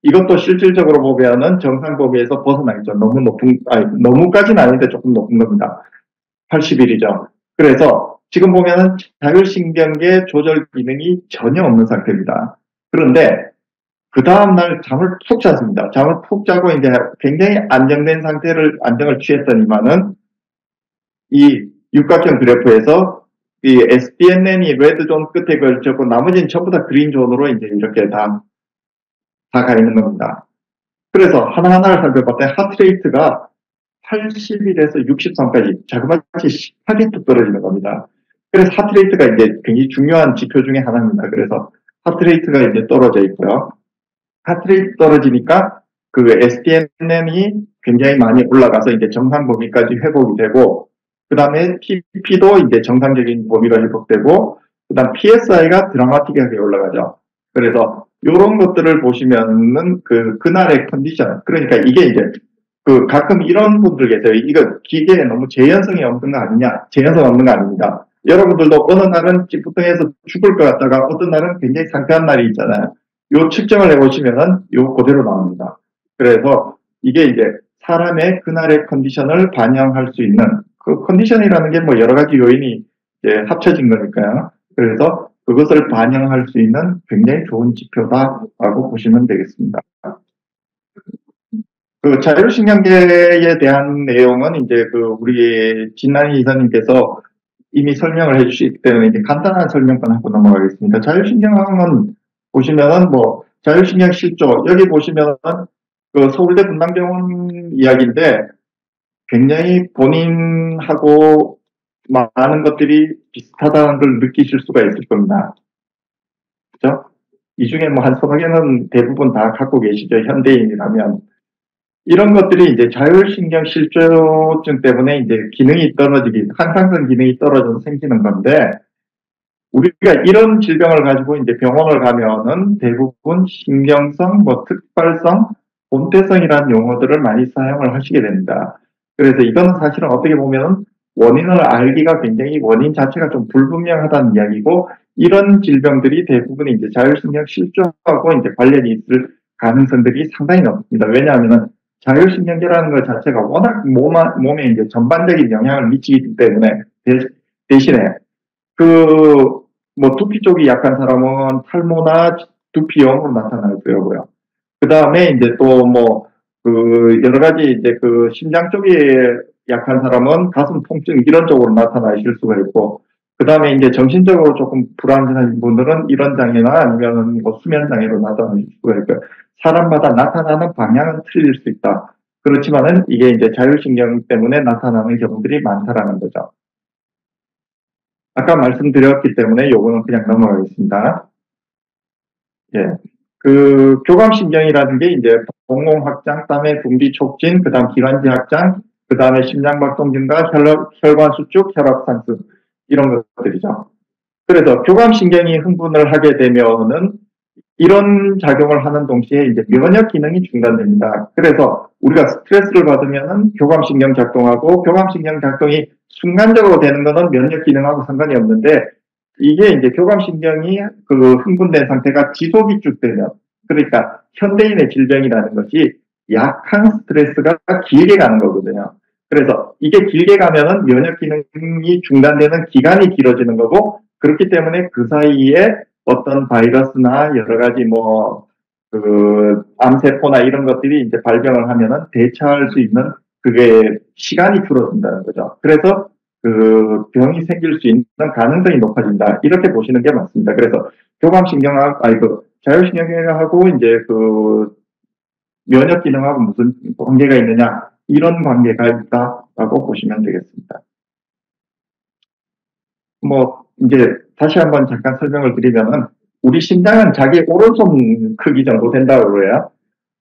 이것도 실질적으로 보면은 정상 범위에서 벗어나 있죠. 너무까지는 아닌데 조금 높은 겁니다. 80일이죠. 그래서 지금 보면은 자율신경계 조절 기능이 전혀 없는 상태입니다. 그런데 그 다음날 잠을 푹 잤습니다. 잠을 푹 자고 이제 굉장히 안정을 취했더니만은 이 육각형 그래프에서 이 SDNN이 레드존 끝에 걸쳤고 나머지는 전부 다 그린존으로 이제 이렇게 다 가 있는 겁니다. 그래서 하나하나를 살펴봤더니 하트레이트가 80일에서 63까지 자그마치 18이 떨어지는 겁니다. 그래서 하트레이트가 이제 굉장히 중요한 지표 중에 하나입니다. 그래서 하트레이트가 이제 떨어져 있고요. 하트레이트 떨어지니까 SDNN이 굉장히 많이 올라가서 이제 정상 범위까지 회복이 되고, 그 다음에 TP도 이제 정상적인 범위가 회복되고, 그 다음 PSI가 드라마틱하게 올라가죠. 그래서 이런 것들을 보시면은 그날의 컨디션, 그러니까 이게 이제 가끔 이런 분들 계세요. 이거 기계에 너무 재현성이 없는 거 아니냐? 재현성 없는 거 아닙니다. 여러분들도 어느 날은 찌뿌둥해서 죽을 것 같다가 어떤 날은 굉장히 상쾌한 날이 있잖아요. 요 측정을 해보시면은 요 그대로 나옵니다. 그래서 이게 이제 사람의 그날의 컨디션을 반영할 수 있는, 컨디션이라는 게 뭐 여러 가지 요인이 이제 합쳐진 거니까요. 그래서 그것을 반영할 수 있는 굉장히 좋은 지표다라고 보시면 되겠습니다. 자율신경계에 대한 내용은 이제 우리 진난희 이사님께서 이미 설명을 해주시기 때문에 이제 간단한 설명만 하고 넘어가겠습니다. 자율신경은 보시면은 뭐 자율신경 실조 여기 보시면은 그 서울대 분당병원 이야기인데 굉장히 본인하고 많은 것들이 비슷하다는 걸 느끼실 수가 있을 겁니다. 그죠? 이 중에 뭐 한 서너 개는 대부분 다 갖고 계시죠. 현대인이라면. 이런 것들이 이제 자율신경 실조증 때문에 이제 기능이 떨어지기, 항상성 기능이 떨어져서 생기는 건데, 우리가 이런 질병을 가지고 이제 병원을 가면은 대부분 신경성, 뭐 특발성, 본태성이라는 용어들을 많이 사용을 하시게 됩니다. 그래서 이거는 사실은 어떻게 보면 원인을 알기가 굉장히 원인 자체가 좀 불분명하다는 이야기고, 이런 질병들이 대부분 이제 자율신경 실조하고 이제 관련이 있을 가능성들이 상당히 높습니다. 왜냐하면 자율신경계라는 것 자체가 워낙 몸에 이제 전반적인 영향을 미치기 때문에 대신에 그 뭐 두피 쪽이 약한 사람은 탈모나 두피염으로 나타날 거고요. 그 다음에 이제 또 뭐 그 여러 가지 이제 그 심장 쪽에 약한 사람은 가슴 통증 이런 쪽으로 나타나실 수가 있고, 그 다음에 이제 정신적으로 조금 불안정한 분들은 이런 장애나 아니면 뭐 수면 장애로 나타나실 수가 있고요. 사람마다 나타나는 방향은 틀릴 수 있다. 그렇지만은 이게 이제 자율신경 때문에 나타나는 경우들이 많다라는 거죠. 아까 말씀드렸기 때문에 요거는 그냥 넘어가겠습니다. 예. 그 교감신경이라는 게 이제 동공 확장, 땀의 분비 촉진, 그 다음 기관지 확장, 그 다음에 심장박동 증가, 혈관 수축, 혈압 상승 이런 것들이죠. 그래서 교감신경이 흥분을 하게 되면은 이런 작용을 하는 동시에 이제 면역 기능이 중단됩니다. 그래서 우리가 스트레스를 받으면은 교감신경 작동하고, 교감신경 작동이 순간적으로 되는 거는 면역 기능하고 상관이 없는데, 이게 이제 교감신경이 그 흥분된 상태가 지속이 쭉 되면, 그러니까 현대인의 질병이라는 것이 약한 스트레스가 길게 가는 거거든요. 그래서 이게 길게 가면은 면역 기능이 중단되는 기간이 길어지는 거고, 그렇기 때문에 그 사이에 어떤 바이러스나 여러 가지 뭐 그 암세포나 이런 것들이 이제 발병을 하면은 대처할 수 있는 그게 시간이 줄어든다는 거죠. 그래서 그 병이 생길 수 있는 가능성이 높아진다. 이렇게 보시는 게 맞습니다. 그래서 교감신경하고, 그 자율신경하고 이제 그 면역 기능하고 무슨 관계가 있느냐, 이런 관계가 있다라고 보시면 되겠습니다. 뭐 이제 다시 한번 잠깐 설명을 드리면은, 우리 심장은 자기 오른손 크기 정도 된다고 그래요.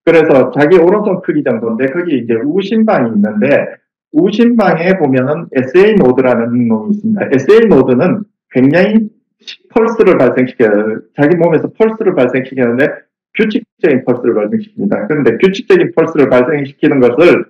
그래서 자기 오른손 크기 정도인데 거기 이제 우심방이 있는데, 우심방에 보면은 SA 노드라는 놈이 있습니다. SA 노드는 굉장히 펄스를 발생시켜요. 자기 몸에서 펄스를 발생시키는데 규칙적인 펄스를 발생시킵니다. 그런데 규칙적인 펄스를 발생시키는 것을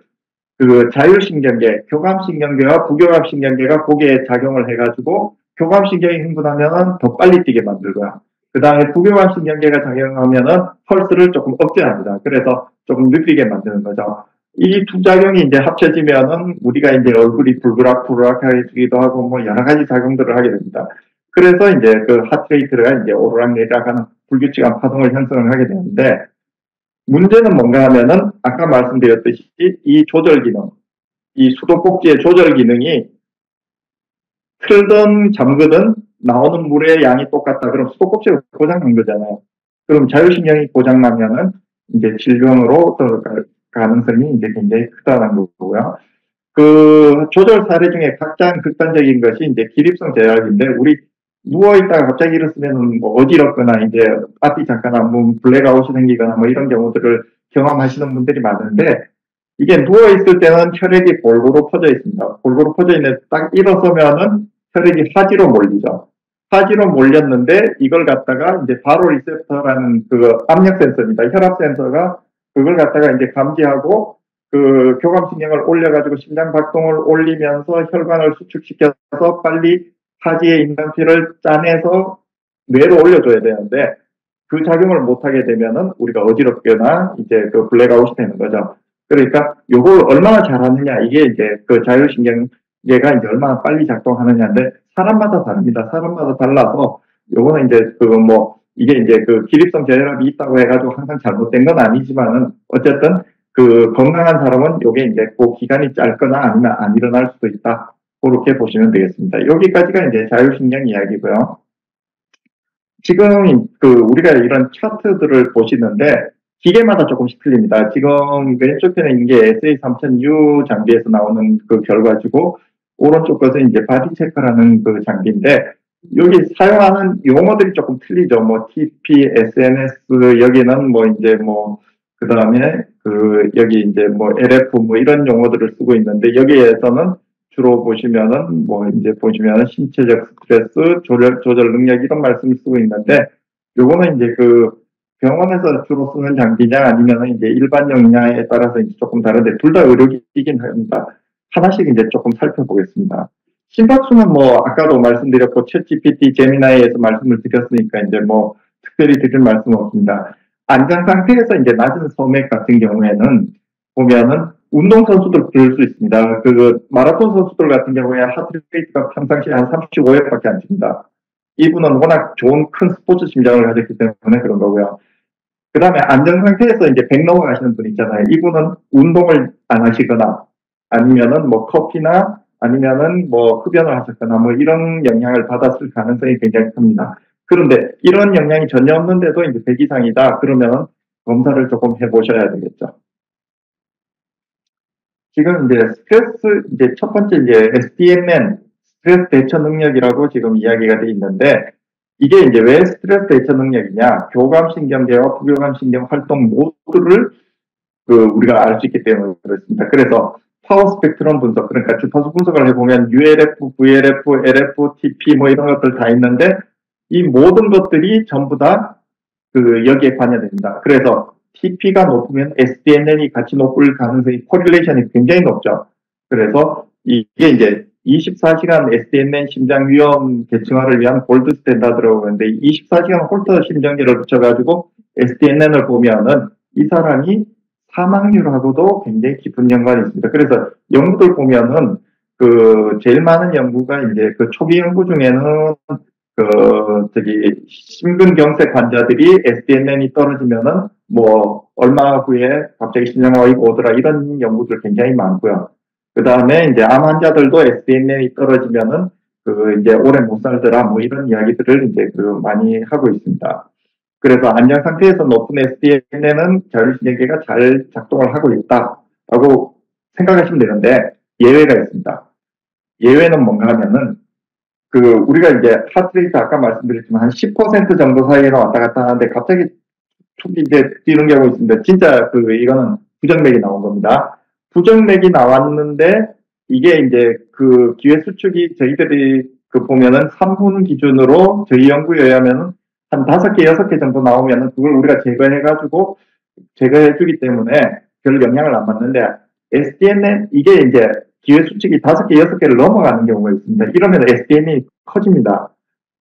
그 자율신경계, 교감신경계와 부교감신경계가 거기에 작용을 해가지고 교감신경이 흥분하면은 더 빨리 뛰게 만들고요. 그 다음에 부교감신경계가 작용하면은 펄스를 조금 억제합니다. 그래서 조금 느리게 만드는 거죠. 이 두 작용이 이제 합쳐지면은 우리가 이제 얼굴이 불그락불그락하게 되기도 하고 뭐 여러 가지 작용들을 하게 됩니다. 그래서 이제 그 하트레이트가 이제 오르락내리락하는 불규칙한 파동을 형성을 하게 되는데, 문제는 뭔가 하면은 아까 말씀드렸듯이 이 조절 기능, 이 수도꼭지의 조절 기능이 틀든 잠그든 나오는 물의 양이 똑같다. 그럼 수도꼭지가 고장난 거잖아요. 그럼 자율신경이 고장나면은 이제 질병으로 들어갈 가능성이 이제 굉장히 크다는 거고요. 그 조절 사례 중에 가장 극단적인 것이 이제 기립성 저혈압인데, 우리 누워있다가 갑자기 일어서면 뭐 어지럽거나 이제 앞이 잠깐 한번 블랙아웃이 생기거나 뭐 이런 경우들을 경험하시는 분들이 많은데, 이게 누워있을 때는 혈액이 골고루 퍼져 있습니다. 골고루 퍼져 있는데 딱 일어서면은 혈액이 하지로 몰리죠. 하지로 몰렸는데 이걸 갖다가 이제 바로 리셉터라는 그 압력 센서입니다. 혈압 센서가 그걸 갖다가 이제 감지하고 그 교감신경을 올려가지고 심장 박동을 올리면서 혈관을 수축시켜서 빨리 하지에 있는 피를 짜내서 뇌로 올려줘야 되는데, 그 작용을 못하게 되면은 우리가 어지럽거나 이제 그 블랙아웃이 되는 거죠. 그러니까 요걸 얼마나 잘하느냐, 이게 이제 그 자율신경계가 이제 얼마나 빨리 작동하느냐인데 사람마다 다릅니다. 사람마다 달라서 요거는 이제 그 뭐 이게 이제 그 기립성 저혈압이 있다고 해가지고 항상 잘못된 건 아니지만은 어쨌든 그 건강한 사람은 요게 이제 그 기간이 짧거나 아니면 안 일어날 수도 있다. 그렇게 보시면 되겠습니다. 여기까지가 이제 자율신경 이야기고요. 지금 우리가 이런 차트들을 보시는데 기계마다 조금씩 틀립니다. 지금 왼쪽 편에 있는 게 SA3000U 장비에서 나오는 그 결과지고 오른쪽 것은 이제 바디 체크라는 그 장비인데 여기 사용하는 용어들이 조금 틀리죠. 뭐 TP, SNS 여기는 뭐 이제 뭐 그 다음에 여기 이제 뭐 LF 뭐 이런 용어들을 쓰고 있는데 여기에서는 주로 보시면은 뭐 이제 보시면은 신체적 스트레스 조절 능력 이런 말씀을 쓰고 있는데 요거는 이제 병원에서 주로 쓰는 장비냐 아니면은 이제 일반용이냐에 따라서 이제 조금 다른데 둘 다 의료기기긴 합니다. 하나씩 이제 조금 살펴보겠습니다. 심박수는 뭐 아까도 말씀드렸고 챗GPT, 제미나이에서 말씀을 드렸으니까 이제 뭐 특별히 드릴 말씀 없습니다. 안정 상태에서 이제 낮은 소맥 같은 경우에는 보면은 운동선수들 그럴 수 있습니다. 마라톤 선수들 같은 경우에 하트레이트가 평상시에 한 35회밖에 안 칩니다. 이분은 워낙 좋은 큰 스포츠 심장을 가졌기 때문에 그런 거고요. 그 다음에 안정 상태에서 이제 100 넘어가시는 분 있잖아요. 이분은 운동을 안 하시거나 아니면은 뭐 커피나 아니면은 뭐 흡연을 하셨거나 뭐 이런 영향을 받았을 가능성이 굉장히 큽니다. 그런데 이런 영향이 전혀 없는데도 이제 100 이상이다. 그러면 검사를 조금 해보셔야 되겠죠. 지금 이제 이제 첫 번째 이제 SDMN, 스트레스 대처 능력이라고 지금 이야기가 돼 있는데 이게 이제 왜 스트레스 대처 능력이냐? 교감신경계와 부교감신경 활동 모두를 우리가 알 수 있기 때문에 그렇습니다. 그래서 파워 스펙트럼 분석, 그러니까 주파수 분석을 해보면 ULF, VLF, LF, TP 뭐 이런 것들 다 있는데 이 모든 것들이 전부 다 여기에 관여됩니다. 그래서 TP가 높으면 SDNN이 같이 높을 가능성이 코릴레이션이 굉장히 높죠. 그래서 이게 이제 24시간 SDNN 심장 위험 계층화를 위한 골드 스탠다드라고 하는데 24시간 홀터 심정계를 붙여가지고 SDNN을 보면은 이 사람이 사망률하고도 굉장히 깊은 연관이 있습니다. 그래서 연구들 보면은 제일 많은 연구가 이제 초기 연구 중에는 심근경색 환자들이 SDNN이 떨어지면은 뭐 얼마 후에 갑자기 심장마비가 오더라 이런 연구들 굉장히 많고요. 그 다음에 이제 암 환자들도 SDNN이 떨어지면은 이제 오래 못 살더라 뭐 이런 이야기들을 이제 많이 하고 있습니다. 그래서 안정 상태에서 높은 SDNN은 자율신경계가 잘 작동을 하고 있다라고 생각하시면 되는데 예외가 있습니다. 예외는 뭔가 하면은 우리가 이제 하트레이트 아까 말씀드렸지만 한 10% 정도 사이에는 왔다 갔다 하는데 갑자기 툭 이제 뛰는 경우 있습니다. 진짜 이거는 부정맥이 나온 겁니다. 부정맥이 나왔는데 이게 이제 기회 수축이 저희들이 보면은 3분 기준으로 저희 연구에 의하면은 한 5개, 6개 정도 나오면은 그걸 우리가 제거해주기 때문에 별 영향을 안 받는데 SDNN 이게 이제 기회 수축이 5개, 6개를 넘어가는 경우가 있습니다. 이러면 SDN이 커집니다.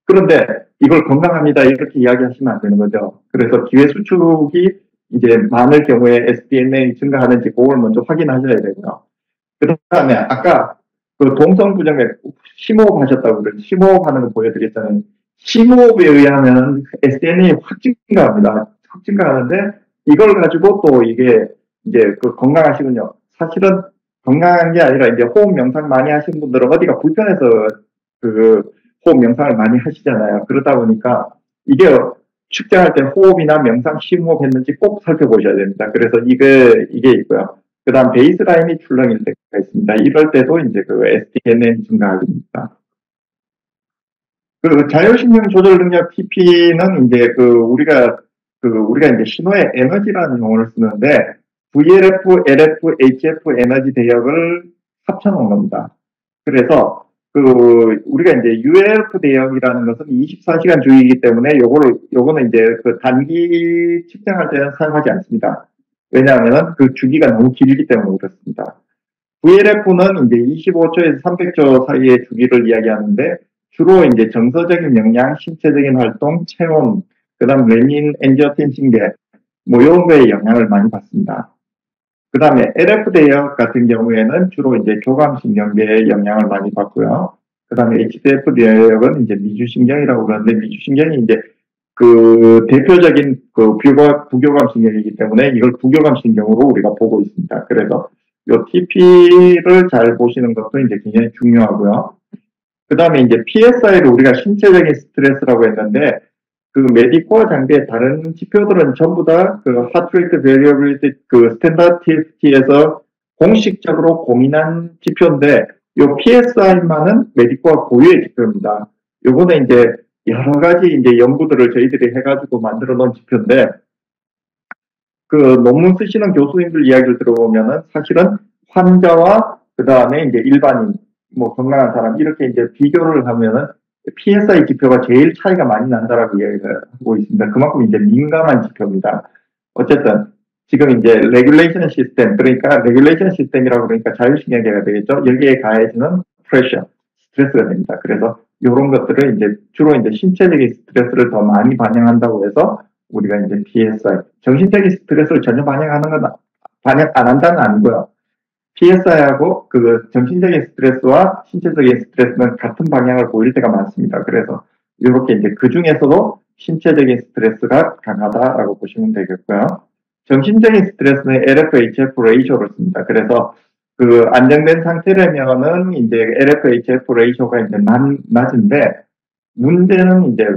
그런데 이걸 건강합니다. 이렇게 이야기하시면 안 되는 거죠. 그래서 기회 수축이 이제 많을 경우에 SDNA 증가하는지 그걸 먼저 확인하셔야 되고요. 그 다음에 아까 동성부정맥 심호흡 하셨다고 그래요. 심호흡 하는 거 보여드렸잖아요. 심호흡에 의하면 SDNA 확 증가합니다. 확 증가하는데 이걸 가지고 또 이게 이제 건강하시군요. 사실은 건강한 게 아니라 이제 호흡 명상 많이 하시는 분들은 어디가 불편해서 호흡 명상을 많이 하시잖아요. 그러다 보니까 이게 측정할 때 호흡이나 명상, 심호흡 했는지 꼭 살펴보셔야 됩니다. 그래서 이게 있고요. 그 다음 베이스라인이 출렁일 때가 있습니다. 이럴 때도 이제 SDNN 증가하기입니다. 자율신경 조절 능력 TP는 이제 우리가 이제 신호의 에너지라는 용어를 쓰는데 VLF, LF, HF 에너지 대역을 합쳐놓은 겁니다. 그래서 우리가 이제 ULF 대역이라는 것은 24시간 주기이기 때문에 요거는 이제 단기 측정할 때는 사용하지 않습니다. 왜냐하면 주기가 너무 길기 때문에 그렇습니다. VLF는 이제 25초에서 300초 사이의 주기를 이야기하는데 주로 이제 정서적인 영향, 신체적인 활동, 체온, 그 다음 레닌, 엔지오텐신계 뭐 이런 거에 영향을 많이 받습니다. 그 다음에 LF 대역 같은 경우에는 주로 이제 교감신경계에 영향을 많이 받고요. 그 다음에 HDF 대역은 이제 미주신경이라고 그러는데 미주신경이 이제 대표적인 부교감신경이기 때문에 이걸 부교감신경으로 우리가 보고 있습니다. 그래서 요 TP를 잘 보시는 것도 이제 굉장히 중요하고요. 그 다음에 이제 PSI를 우리가 신체적인 스트레스라고 했는데, 그 메디코어 장비의 다른 지표들은 전부 다 그 하트레이트 베리어빌리티 그 스탠다티에서 공식적으로 공인한 지표인데, 요 PSI만은 메디코어 고유의 지표입니다. 요거는 이제 여러 가지 이제 연구들을 저희들이 해가지고 만들어 놓은 지표인데, 그 논문 쓰시는 교수님들 이야기를 들어보면은 사실은 환자와 그 다음에 이제 일반인, 뭐 건강한 사람 이렇게 이제 비교를 하면은 PSI 지표가 제일 차이가 많이 난다라고 이야기를 하고 있습니다. 그만큼 이제 민감한 지표입니다. 어쨌든 지금 이제 레귤레이션 시스템, 그러니까 레귤레이션 시스템이라고 그러니까 자율신경계가 되겠죠. 여기에 가해지는 프레셔, 스트레스가 됩니다. 그래서 이런 것들을 이제 주로 이제 신체적인 스트레스를 더 많이 반영한다고 해서 우리가 이제 PSI, 정신적인 스트레스를 전혀 반영하는 건 반영 안 한다는 아니고요. PSI하고 그 정신적인 스트레스와 신체적인 스트레스는 같은 방향을 보일 때가 많습니다. 그래서 이렇게 이제 그 중에서도 신체적인 스트레스가 강하다라고 보시면 되겠고요. 정신적인 스트레스는 LFHF 레이쇼를 씁니다. 그래서 그 안정된 상태라면은 이제 LFHF 레이쇼가 이제 낮은데, 문제는 이제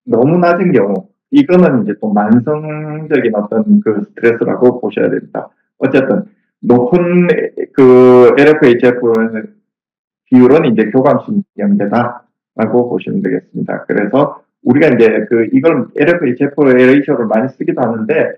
너무 낮은 경우, 이거는 이제 또 만성적인 어떤 그 스트레스라고 보셔야 됩니다. 어쨌든 높은 그 LFHF 비율은 이제 교감신경계다라고 보시면 되겠습니다. 그래서 우리가 이제 그 이걸 LFHF 레이쇼를 많이 쓰기도 하는데,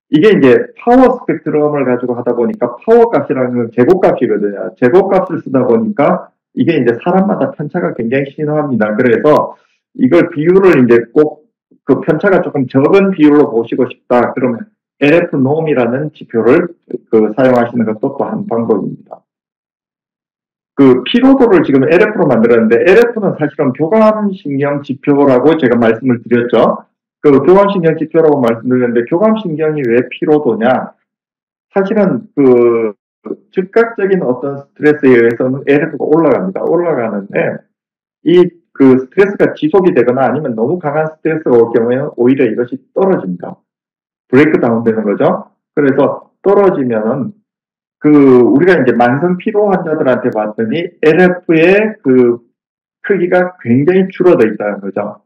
이게 이제 파워 스펙트럼을 가지고 하다 보니까 파워 값이라는 건 제곱값이거든요. 제곱값을 쓰다 보니까 이게 이제 사람마다 편차가 굉장히 심합니다. 그래서 이걸 비율을 이제 꼭 그 편차가 조금 적은 비율로 보시고 싶다. 그러면 LF 놈이라는 지표를 그 사용하시는 것도 또 한 방법입니다. 그 피로도를 지금 LF로 만들었는데, LF는 사실은 교감신경 지표라고 제가 말씀을 드렸죠. 그 교감신경 지표라고 말씀드렸는데, 교감신경이 왜 피로도냐? 사실은 그 즉각적인 어떤 스트레스에 의해서는 LF가 올라갑니다. 올라가는데, 이 그 스트레스가 지속이 되거나 아니면 너무 강한 스트레스가 올 경우에는 오히려 이것이 떨어집니다. 브레이크 다운 되는 거죠. 그래서 떨어지면은 그 우리가 이제 만성 피로 환자들한테 봤더니 LF의 그 크기가 굉장히 줄어들어 있다는 거죠.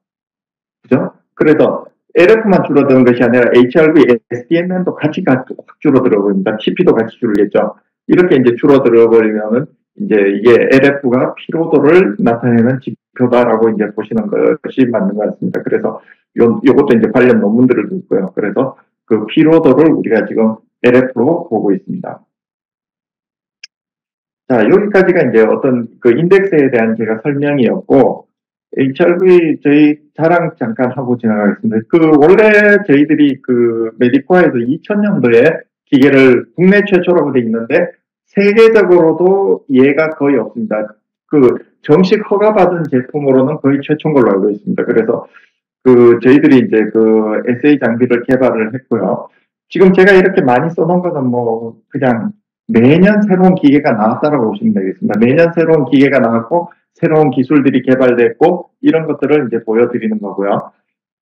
그죠? 그래서 LF만 줄어드는 것이 아니라 HRV, SDMN도 같이 확 줄어들어 버립니다. TP도 같이 줄겠죠. 이렇게 이제 줄어들어 버리면은 이제 이게 LF가 피로도를 나타내는 지표다라고 이제 보시는 것이 맞는 것 같습니다. 그래서 요것도 이제 관련 논문들을 읽고요. 그래서 그 피로도를 우리가 지금 LF로 보고 있습니다. 자, 여기까지가 이제 어떤 그 인덱스에 대한 제가 설명이었고, HRV 저희 자랑 잠깐 하고 지나가겠습니다. 그 원래 저희들이 그 메디코아에서 2000년도에 기계를 국내 최초라고 돼 있는데, 세계적으로도 얘가 거의 없습니다. 그 정식 허가받은 제품으로는 거의 최초인 걸로 알고 있습니다. 그래서 그 저희들이 이제 그 SA 장비를 개발을 했고요. 지금 제가 이렇게 많이 써놓은 것은 뭐 그냥 매년 새로운 기계가 나왔다라고 보시면 되겠습니다. 매년 새로운 기계가 나왔고 새로운 기술들이 개발됐고 이런 것들을 이제 보여드리는 거고요.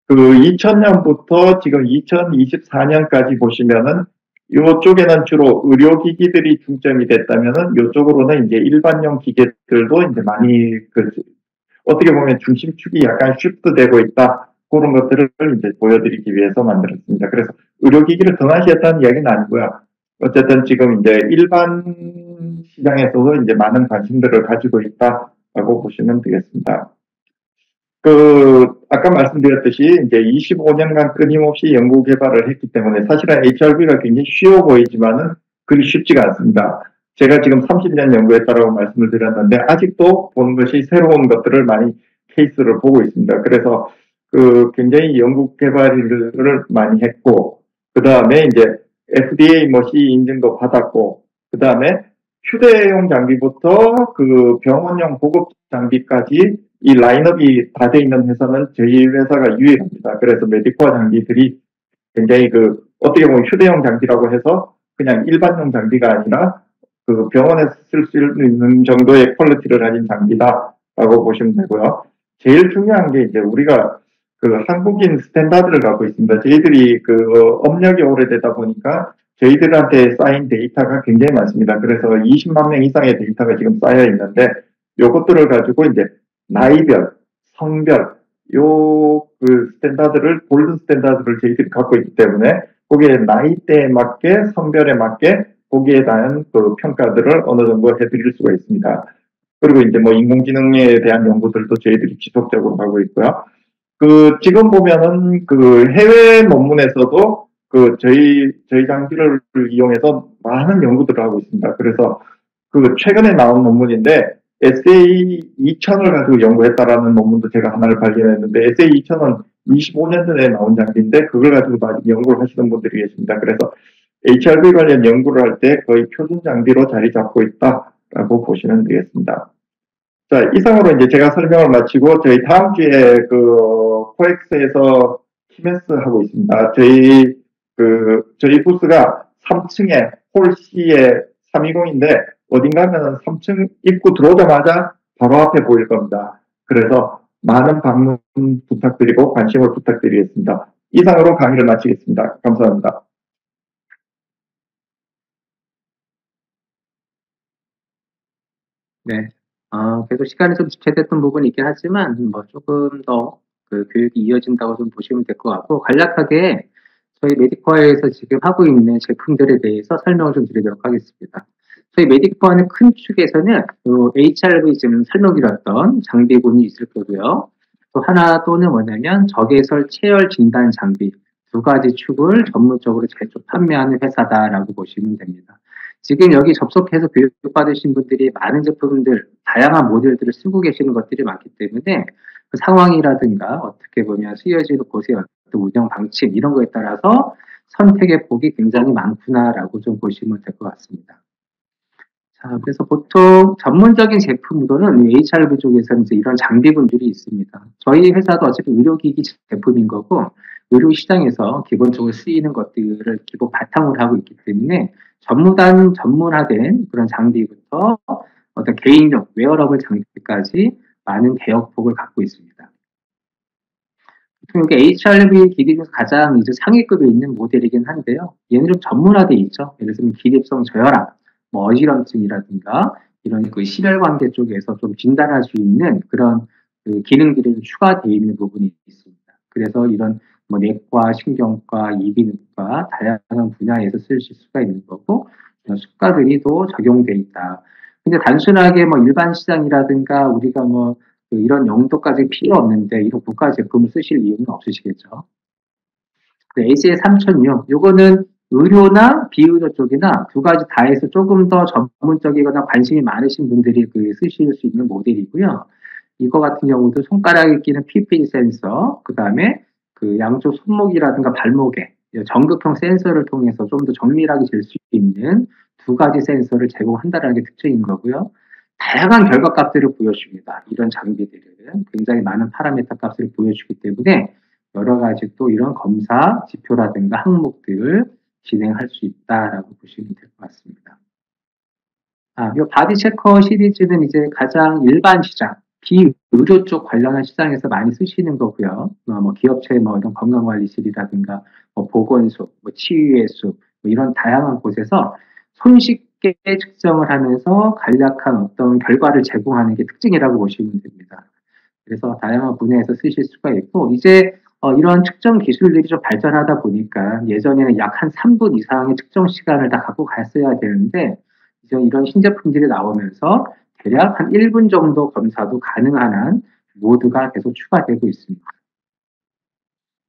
그 2000년부터 지금 2024년까지 보시면은 이쪽에는 주로 의료기기들이 중점이 됐다면은 이쪽으로는 이제 일반용 기계들도 이제 많이 그 어떻게 보면 중심축이 약간 쉬프트되고 있다. 그런 것들을 이제 보여드리기 위해서 만들었습니다. 그래서 의료기기를 등한시했다는 이야기는 아니고요. 어쨌든 지금 이제 일반 시장에서도 이제 많은 관심들을 가지고 있다라고 보시면 되겠습니다. 그 아까 말씀드렸듯이 이제 25년간 끊임없이 연구 개발을 했기 때문에 사실은 HRV가 굉장히 쉬워 보이지만은 그리 쉽지가 않습니다. 제가 지금 30년 연구했다라고 말씀을 드렸는데 아직도 보는 것이 새로운 것들을 많이 케이스를 보고 있습니다. 그래서 그 굉장히 연구 개발을 많이 했고 그 다음에 이제 FDA 뭐C 인증도 받았고 그 다음에 휴대용 장비부터 그 병원용 고급 장비까지 이 라인업이 다 돼 있는 회사는 저희 회사가 유일합니다. 그래서 메디코어 장비들이 굉장히 그 어떻게 보면 휴대용 장비라고 해서 그냥 일반용 장비가 아니라 그 병원에서 쓸 수 있는 정도의 퀄리티를 가진 장비다라고 보시면 되고요. 제일 중요한 게 이제 우리가 그 한국인 스탠다드를 갖고 있습니다. 저희들이 그 업력이 오래되다 보니까 저희들한테 쌓인 데이터가 굉장히 많습니다. 그래서 20만 명 이상의 데이터가 지금 쌓여 있는데 요것들을 가지고 이제 나이별, 성별, 요 그 스탠다드를 골든 스탠다드를 저희들이 갖고 있기 때문에 거기에 나이대에 맞게 성별에 맞게 거기에 대한 그 평가들을 어느 정도 해드릴 수가 있습니다. 그리고 이제 뭐 인공지능에 대한 연구들도 저희들이 지속적으로 하고 있고요. 그 지금 보면은 그 해외 논문에서도 그 저희 장비를 이용해서 많은 연구들을 하고 있습니다. 그래서 그 최근에 나온 논문인데 SA2000을 가지고 연구했다라는 논문도 제가 하나를 발견했는데 SA2000은 25년 전에 나온 장비인데 그걸 가지고 아직 연구를 하시는 분들이 계십니다. 그래서 HRV 관련 연구를 할 때 거의 표준 장비로 자리 잡고 있다라고 보시면 되겠습니다. 자, 이상으로 이제 제가 설명을 마치고 저희 다음 주에 그 코엑스에서 키메스 하고 있습니다. 저희 부스가 3층에 홀 C에 320인데 어딘가 하면 3층 입구 들어오자마자 바로 앞에 보일 겁니다. 그래서 많은 방문 부탁드리고 관심을 부탁드리겠습니다. 이상으로 강의를 마치겠습니다. 감사합니다. 네. 계속 시간이 좀 지체됐던 부분이 있긴 하지만, 뭐, 조금 더 그 교육이 이어진다고 좀 보시면 될 것 같고, 간략하게 저희 메디코어에서 지금 하고 있는 제품들에 대해서 설명을 좀 드리도록 하겠습니다. 저희 메디코어는 큰 축에서는 HRV 지금 설명드렸던 장비군이 있을 거고요. 또 하나 또는 뭐냐면 적외선 체열 진단 장비 두 가지 축을 전문적으로 제조 판매하는 회사다라고 보시면 됩니다. 지금 여기 접속해서 교육받으신 분들이 많은 제품들, 다양한 모델들을 쓰고 계시는 것들이 많기 때문에 그 상황이라든가 어떻게 보면 쓰여지는 곳의 어떤 운영 방침 이런 거에 따라서 선택의 폭이 굉장히 많구나라고 좀 보시면 될 것 같습니다. 자, 그래서 보통 전문적인 제품으로는 HRV 쪽에서는 이제 이런 장비군들이 있습니다. 저희 회사도 어차피 의료기기 제품인 거고, 의료 시장에서 기본적으로 쓰이는 것들을 기본 바탕으로 하고 있기 때문에 전문화된 그런 장비부터 어떤 개인용, 웨어러블 장비까지 많은 대역폭을 갖고 있습니다. 보통 이게 HRV 기기 중에서 가장 이제 상위급에 있는 모델이긴 한데요. 얘는 좀 전문화돼 있죠. 예를 들면 기립성 저혈압, 뭐 어지럼증이라든가 이런 그 심혈관계 쪽에서 좀 진단할 수 있는 그런 그 기능들이 추가되어 있는 부분이 있습니다. 그래서 이런 뭐 내과, 신경과, 이비인후과 다양한 분야에서 쓰실 수가 있는 거고 이런 수가들이 또 적용돼 있다. 근데 단순하게 뭐 일반 시장이라든가 우리가 뭐 이런 용도까지 필요 없는데 이런 고가 제품을 쓰실 이유는 없으시겠죠. ACA 3006, 요거는 의료나 비의료 쪽이나 두 가지 다 해서 조금 더 전문적이거나 관심이 많으신 분들이 쓰실 수 있는 모델이고요. 이거 같은 경우도 손가락에 끼는 PPG 센서, 그 다음에 그 양쪽 손목이라든가 발목에 전극형 센서를 통해서 좀 더 정밀하게 잴 수 있는 두 가지 센서를 제공한다는 게 특징인 거고요. 다양한 결과값들을 보여줍니다. 이런 장비들은 굉장히 많은 파라미터 값을 보여주기 때문에 여러 가지 또 이런 검사 지표라든가 항목들을 진행할 수 있다라고 보시면 될 것 같습니다. 이 바디 체커 시리즈는 이제 가장 일반 시장, 비의료 쪽 관련한 시장에서 많이 쓰시는 거고요. 뭐 기업체 뭐 이런 건강관리실이라든가 뭐 보건소, 뭐 치유회수 뭐 이런 다양한 곳에서 손쉽게 측정을 하면서 간략한 어떤 결과를 제공하는 게 특징이라고 보시면 됩니다. 그래서 다양한 분야에서 쓰실 수가 있고 이제 이런 측정 기술들이 좀 발전하다 보니까 예전에는 약 한 3분 이상의 측정 시간을 다 갖고 갔어야 되는데 이제 이런 신제품들이 나오면서 대략 한 1분 정도 검사도 가능한 한 모드가 계속 추가되고 있습니다.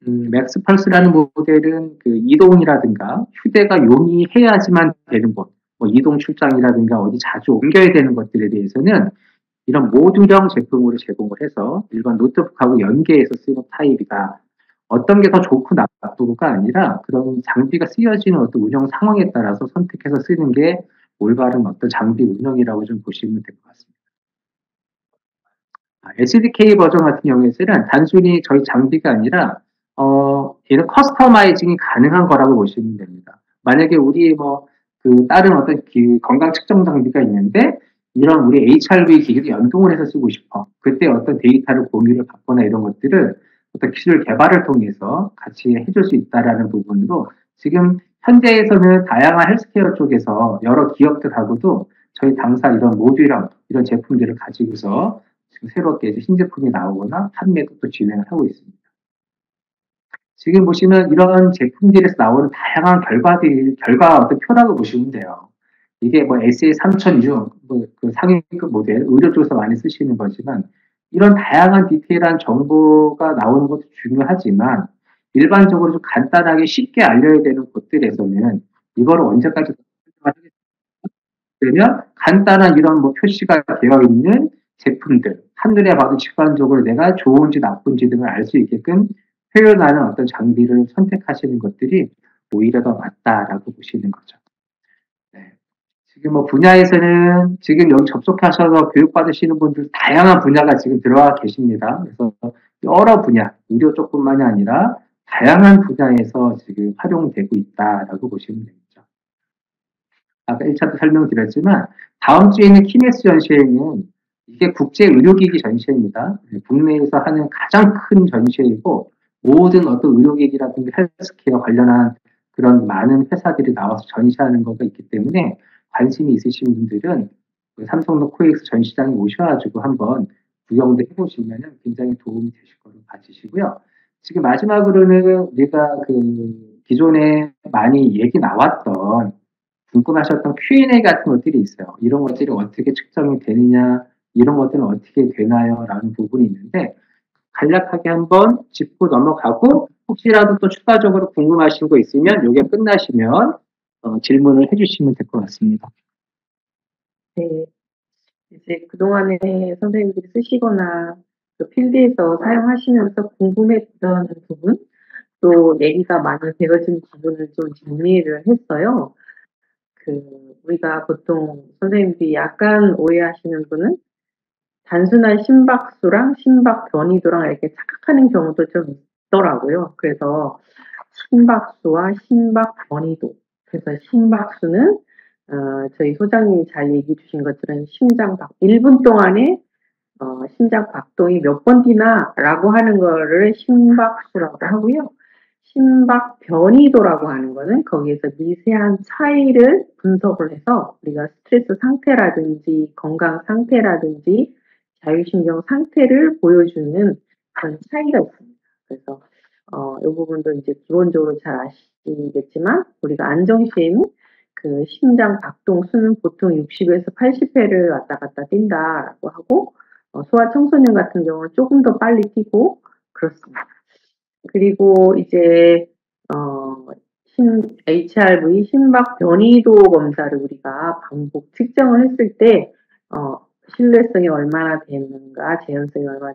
맥스펄스라는 모델은 그 이동이라든가 휴대가 용이해야지만 되는 곳, 뭐 이동 출장이라든가 어디 자주 옮겨야 되는 것들에 대해서는 이런 모듈형 제품으로 제공을 해서 일반 노트북하고 연계해서 쓰는 타입이다. 어떤 게 더 좋고 나쁘고가 아니라 그런 장비가 쓰여지는 어떤 운영 상황에 따라서 선택해서 쓰는 게 올바른 어떤 장비 운영이라고 좀 보시면 될 것 같습니다. SDK 버전 같은 경우에는 단순히 저희 장비가 아니라 얘는 커스터마이징이 가능한 거라고 보시면 됩니다. 만약에 우리 다른 어떤 건강 측정 장비가 있는데 이런 우리 HRV 기기를 연동을 해서 쓰고 싶어. 그때 어떤 데이터를 공유를 받거나 이런 것들을 어떤 기술 개발을 통해서 같이 해줄 수 있다라는 부분으로 지금 현재에서는 다양한 헬스케어 쪽에서 여러 기업들하고도 저희 당사 이런 모듈이랑 이런 제품들을 가지고서 지금 새롭게 이제 신제품이 나오거나 판매도 또 진행을 하고 있습니다. 지금 보시면 이런 제품들에서 나오는 다양한 결과 어떤 표라고 보시면 돼요. 이게 뭐 SA3000중, 그 상위급 모델, 의료 쪽에서 많이 쓰시는 거지만, 이런 다양한 디테일한 정보가 나오는 것도 중요하지만, 일반적으로 좀 간단하게 쉽게 알려야 되는 곳들에서는 이거를 언제까지 그러면 간단한 이런 뭐 표시가 되어 있는 제품들, 한눈에 봐도 직관적으로 내가 좋은지 나쁜지 등을 알 수 있게끔 표현하는 어떤 장비를 선택하시는 것들이 오히려 더 맞다라고 보시는 거죠. 네. 지금 뭐 분야에서는 지금 여기 접속하셔서 교육받으시는 분들 다양한 분야가 지금 들어와 계십니다. 그래서 여러 분야, 의료 쪽뿐만이 아니라 다양한 분야에서 지금 활용되고 있다라고 보시면 되겠죠. 아까 1차도 설명드렸지만 다음 주에 있는 키메스 전시회는 이게 국제 의료기기 전시회입니다. 국내에서 하는 가장 큰 전시회이고 모든 어떤 의료기기라든지 헬스케어 관련한 그런 많은 회사들이 나와서 전시하는 거가 있기 때문에 관심이 있으신 분들은 그 삼성동 코엑스 전시장에 오셔가지고 한번 구경도 해보시면 굉장히 도움이 되실 거로 봐주시고요. 지금 마지막으로는 우리가 그 기존에 많이 얘기 나왔던 궁금하셨던 Q&A 같은 것들이 있어요. 이런 것들이 어떻게 측정이 되느냐, 이런 것들은 어떻게 되나요? 라는 부분이 있는데 간략하게 한번 짚고 넘어가고 혹시라도 또 추가적으로 궁금하신 거 있으면 이게 끝나시면 질문을 해주시면 될 것 같습니다. 네. 이제 그동안에 선생님들이 쓰시거나 그 필드에서 사용하시면서 궁금했던 부분, 또 얘기가 많이 되어진 부분을 좀 정리를 했어요. 우리가 보통 선생님들이 약간 오해하시는 분은 단순한 심박수랑 심박 변이도랑 이렇게 착각하는 경우도 좀 있더라고요. 그래서 심박수와 심박 변이도. 그래서 심박수는 저희 소장님이 잘 얘기해 주신 것처럼 1분 동안에 심장 박동이 몇 번 뛰나라고 하는 거를 심박수라고 하고요. 심박 변이도라고 하는 거는 거기에서 미세한 차이를 분석을 해서 우리가 스트레스 상태라든지 건강 상태라든지 자율신경 상태를 보여주는 그런 차이가 있습니다. 그래서 이 부분도 이제 기본적으로 잘 아시겠지만 우리가 안정시에는 그 심장 박동 수는 보통 60에서 80회를 왔다 갔다 뛴다라고 하고 소아청소년 같은 경우는 조금 더 빨리 뛰고 그렇습니다. 그리고 이제 HRV 심박 변이도 검사를 우리가 반복 측정을 했을 때 신뢰성이 얼마나 되는가, 재현성이 얼마나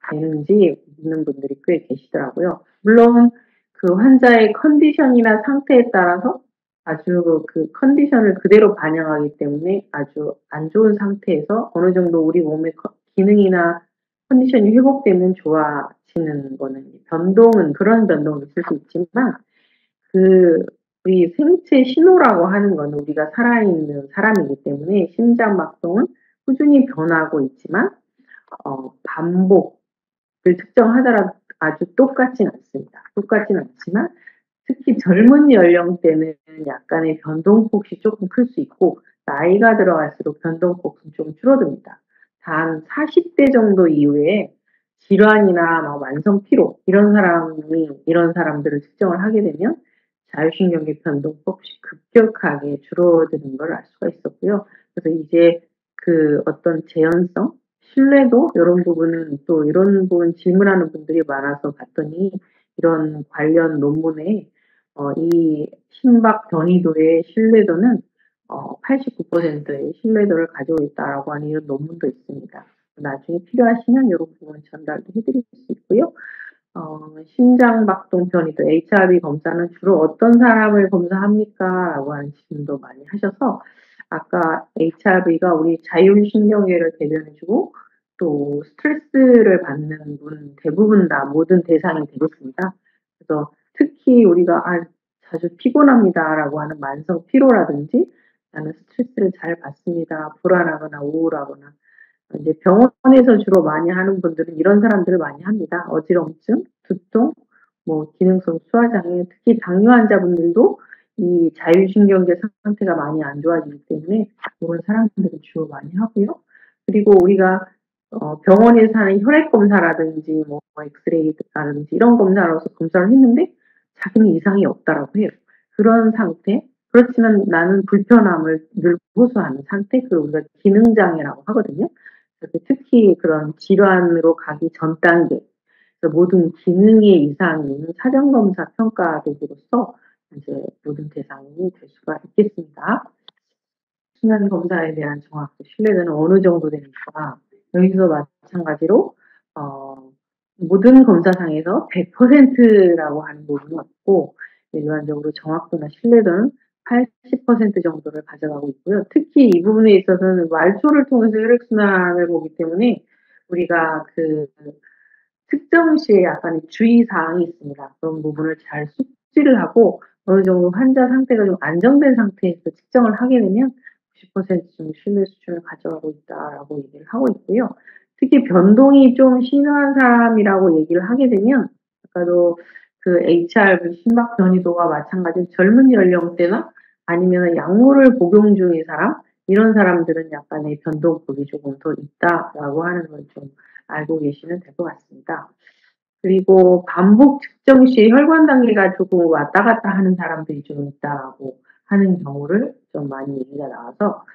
되는지 묻는 분들이 꽤 계시더라고요. 물론 그 환자의 컨디션이나 상태에 따라서 아주 그 컨디션을 그대로 반영하기 때문에 아주 안 좋은 상태에서 어느 정도 우리 몸의 기능이나 컨디션이 회복되면 좋아지는 거는 변동은 그런 변동은 있을 수 있지만 우리 생체 신호라고 하는 건 우리가 살아있는 사람이기 때문에 심장박동은 꾸준히 변하고 있지만 반복을 측정하더라도 아주 똑같진 않습니다. 똑같진 않지만 특히 젊은 연령대는 약간의 변동폭이 조금 클 수 있고 나이가 들어갈수록 변동폭은 좀 줄어듭니다. 단 40대 정도 이후에 질환이나 만성 피로 이런 사람들을 측정을 하게 되면 자율신경계 변동폭이 급격하게 줄어드는 걸 알 수가 있었고요. 그래서 이제 그 어떤 재현성, 신뢰도 이런 부분은 또 이런 부분 질문하는 분들이 많아서 봤더니 이런 관련 논문에 이 심박 변이도의 신뢰도는 89%의 신뢰도를 가지고 있다라고 하는 이런 논문도 있습니다. 나중에 필요하시면 이런 부분 전달도 해드릴 수 있고요. 심장박동 변이도 HRV 검사는 주로 어떤 사람을 검사합니까? 라고 하는 질문도 많이 하셔서 아까 HRV가 우리 자율신경계를 대변해주고 또 스트레스를 받는 분 대부분 다 모든 대상이 되겠습니다. 그래서 특히 우리가 자주 피곤합니다라고 하는 만성 피로라든지 나는 스트레스를 잘 받습니다. 불안하거나 우울하거나 이제 병원에서 주로 많이 하는 분들은 이런 사람들을 많이 합니다. 어지럼증, 두통, 뭐 기능성 소화장애, 특히 당뇨 환자분들도 이 자율신경계 상태가 많이 안 좋아지기 때문에 이런 사람들을 주로 많이 하고요. 그리고 우리가 병원에서 하는 혈액 검사라든지 뭐 엑스레이라든지 이런 검사로서 검사를 했는데 자기는 이상이 없다라고 해요. 그런 상태, 그렇지만 나는 불편함을 늘 호소하는 상태, 그걸 우리가 기능장애라고 하거든요. 그래서 특히 그런 질환으로 가기 전 단계, 모든 기능의 이상인 사전검사 평가되기로서 이제 모든 대상이 될 수가 있겠습니다. 수면 검사에 대한 정확도 신뢰도는 어느 정도 되니까 여기서 마찬가지로 모든 검사상에서 100%라고 하는 부분은 없고 일반적으로 정확도나 신뢰도는 80% 정도를 가져가고 있고요. 특히 이 부분에 있어서는 말초를 통해서 혈액순환을 보기 때문에 우리가 그 특정 시에 약간의 주의사항이 있습니다. 그런 부분을 잘 숙지를 하고 어느 정도 환자 상태가 좀 안정된 상태에서 측정을 하게 되면 90% 정도 신뢰 수준을 가져가고 있다라고 얘기를 하고 있고요. 특히 변동이 좀 심한 사람이라고 얘기를 하게 되면 아까도 그 HRV 심박 변이도가 마찬가지로 젊은 연령대나 아니면 약물을 복용 중인 사람 이런 사람들은 약간의 변동폭이 조금 더 있다라고 하는 걸 좀 알고 계시면 될 것 같습니다. 그리고 반복 측정 시 혈관 단계가 조금 왔다 갔다 하는 사람들이 좀 있다고 하는 경우를 좀 많이 얘기가 나와서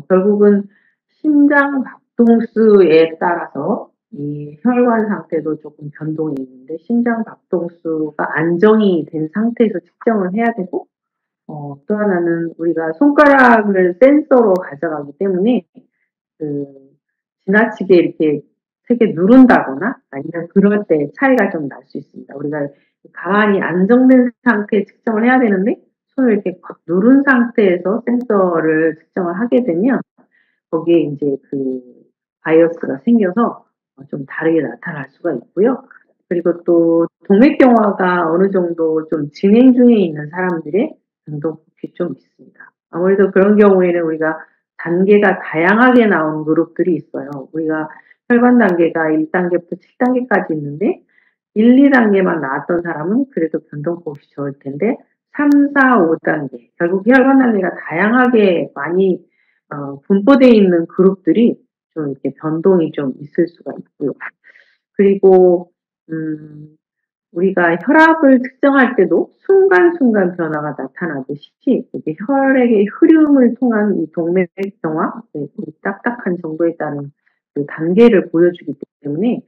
결국은 심장 박동수에 따라서 이 혈관 상태도 조금 변동이 있는데 심장 박동수가 안정이 된 상태에서 측정을 해야 되고 또 하나는 우리가 손가락을 센서로 가져가기 때문에 그 지나치게 이렇게 세게 누른다거나 아니면 그럴 때 차이가 좀 날 수 있습니다. 우리가 가만히 안정된 상태에 측정을 해야 되는데 손을 이렇게 꽉 누른 상태에서 센서를 측정을 하게 되면 거기에 이제 그 바이어스가 생겨서 좀 다르게 나타날 수가 있고요. 그리고 또 동맥경화가 어느 정도 좀 진행 중에 있는 사람들의 변동폭이 좀 있습니다. 아무래도 그런 경우에는 우리가 단계가 다양하게 나온 그룹들이 있어요. 우리가 혈관 단계가 1단계부터 7단계까지 있는데 1, 2단계만 나왔던 사람은 그래도 변동폭이 적을 텐데 3, 4, 5단계 결국 혈관 단계가 다양하게 많이 분포되어 있는 그룹들이 좀 이렇게 변동이 좀 있을 수가 있고요. 그리고 우리가 혈압을 측정할 때도 순간순간 변화가 나타나듯이 이게 혈액의 흐름을 통한 이 동맥경화, 딱딱한 정도에 따른 그 단계를 보여주기 때문에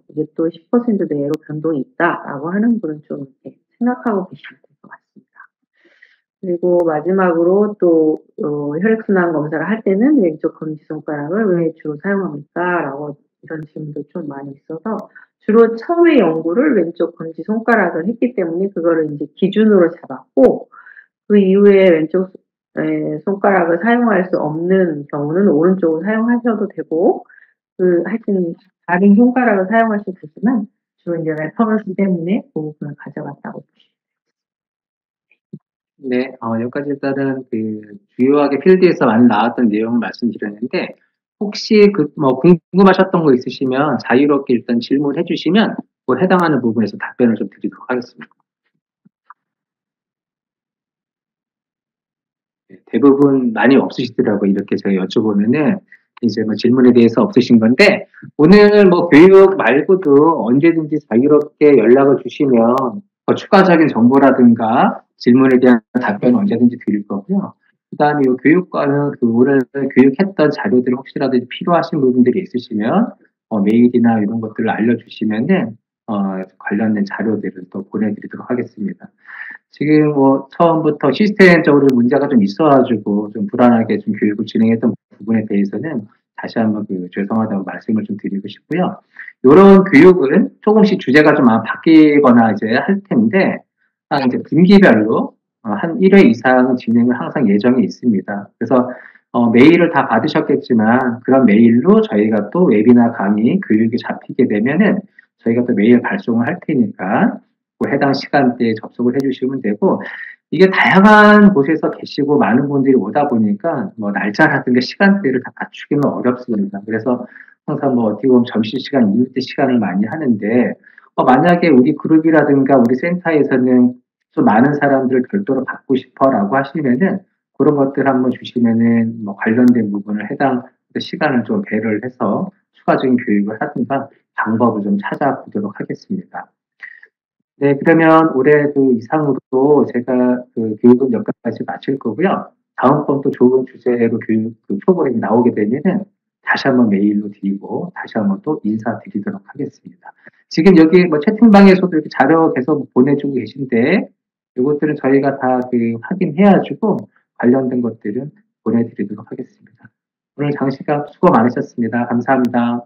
이게 또 10% 내로 변동이 있다라고 하는 거는 좀 이렇게 생각하고 계시면 될 것 같습니다. 그리고 마지막으로 또 혈액순환 검사를 할 때는 왼쪽 검지손가락을 왜 주로 사용합니까? 라고 이런 질문도 좀 많이 있어서 주로 처음에 연구를 왼쪽 검지손가락을 했기 때문에 그거를 이제 기준으로 잡았고 그 이후에 왼쪽 손가락을 사용할 수 없는 경우는 오른쪽을 사용하셔도 되고 하여튼 다른 손가락을 사용하셔도 되지만 주로 이제 레퍼런스 때문에 그 부분을 가져갔다고 보시면 네, 여기까지 일단은 그 주요하게 필드에서 많이 나왔던 내용을 말씀드렸는데, 혹시 궁금하셨던 거 있으시면 자유롭게 일단 질문해 주시면 그 해당하는 부분에서 답변을 좀 드리도록 하겠습니다. 네, 대부분 많이 없으시더라고요. 이렇게 제가 여쭤보면은 이제 뭐 질문에 대해서 없으신 건데, 오늘 뭐 교육 말고도 언제든지 자유롭게 연락을 주시면 더 추가적인 정보라든가 질문에 대한 답변 언제든지 드릴 거고요. 그 다음에 이 교육과는 오늘 교육했던 자료들 혹시라도 필요하신 부분들이 있으시면 메일이나 이런 것들을 알려주시면은 관련된 자료들을 또 보내드리도록 하겠습니다. 지금 뭐 처음부터 시스템적으로 문제가 좀 있어가지고 좀 불안하게 좀 교육을 진행했던 부분에 대해서는 다시 한번 죄송하다고 말씀을 좀 드리고 싶고요. 이런 교육은 조금씩 주제가 좀 바뀌거나 이제 할 텐데, 이제 분기별로 한 1회 이상은 진행을 항상 예정이 있습니다. 그래서 메일을 다 받으셨겠지만 그런 메일로 저희가 또 웨비나 강의 교육이 잡히게 되면은 저희가 또 메일 발송을 할 테니까 해당 시간대에 접속을 해주시면 되고, 이게 다양한 곳에서 계시고 많은 분들이 오다 보니까 뭐 날짜라든가 시간대를 다 맞추기는 어렵습니다. 그래서 항상 뭐 어떻게 보면 점심시간 이후 때 시간을 많이 하는데 만약에 우리 그룹이라든가 우리 센터에서는 좀 많은 사람들을 별도로 받고 싶어라고 하시면은 그런 것들 한번 주시면은 뭐 관련된 부분을 해당 시간을 좀 배를 해서 추가적인 교육을 하든가 방법을 좀 찾아보도록 하겠습니다. 네, 그러면 올해 그 이상으로 제가 그 교육은 여기까지 마칠 거고요. 다음번 또 좋은 주제로 교육 그 프로그램이 나오게 되면은 다시 한번 메일로 드리고 다시 한번 또 인사드리도록 하겠습니다. 지금 여기 뭐 채팅방에서도 이렇게 자료 계속 보내주고 계신데 이것들은 저희가 다 그 확인해가지고 관련된 것들은 보내드리도록 하겠습니다. 오늘 장시간 수고 많으셨습니다. 감사합니다.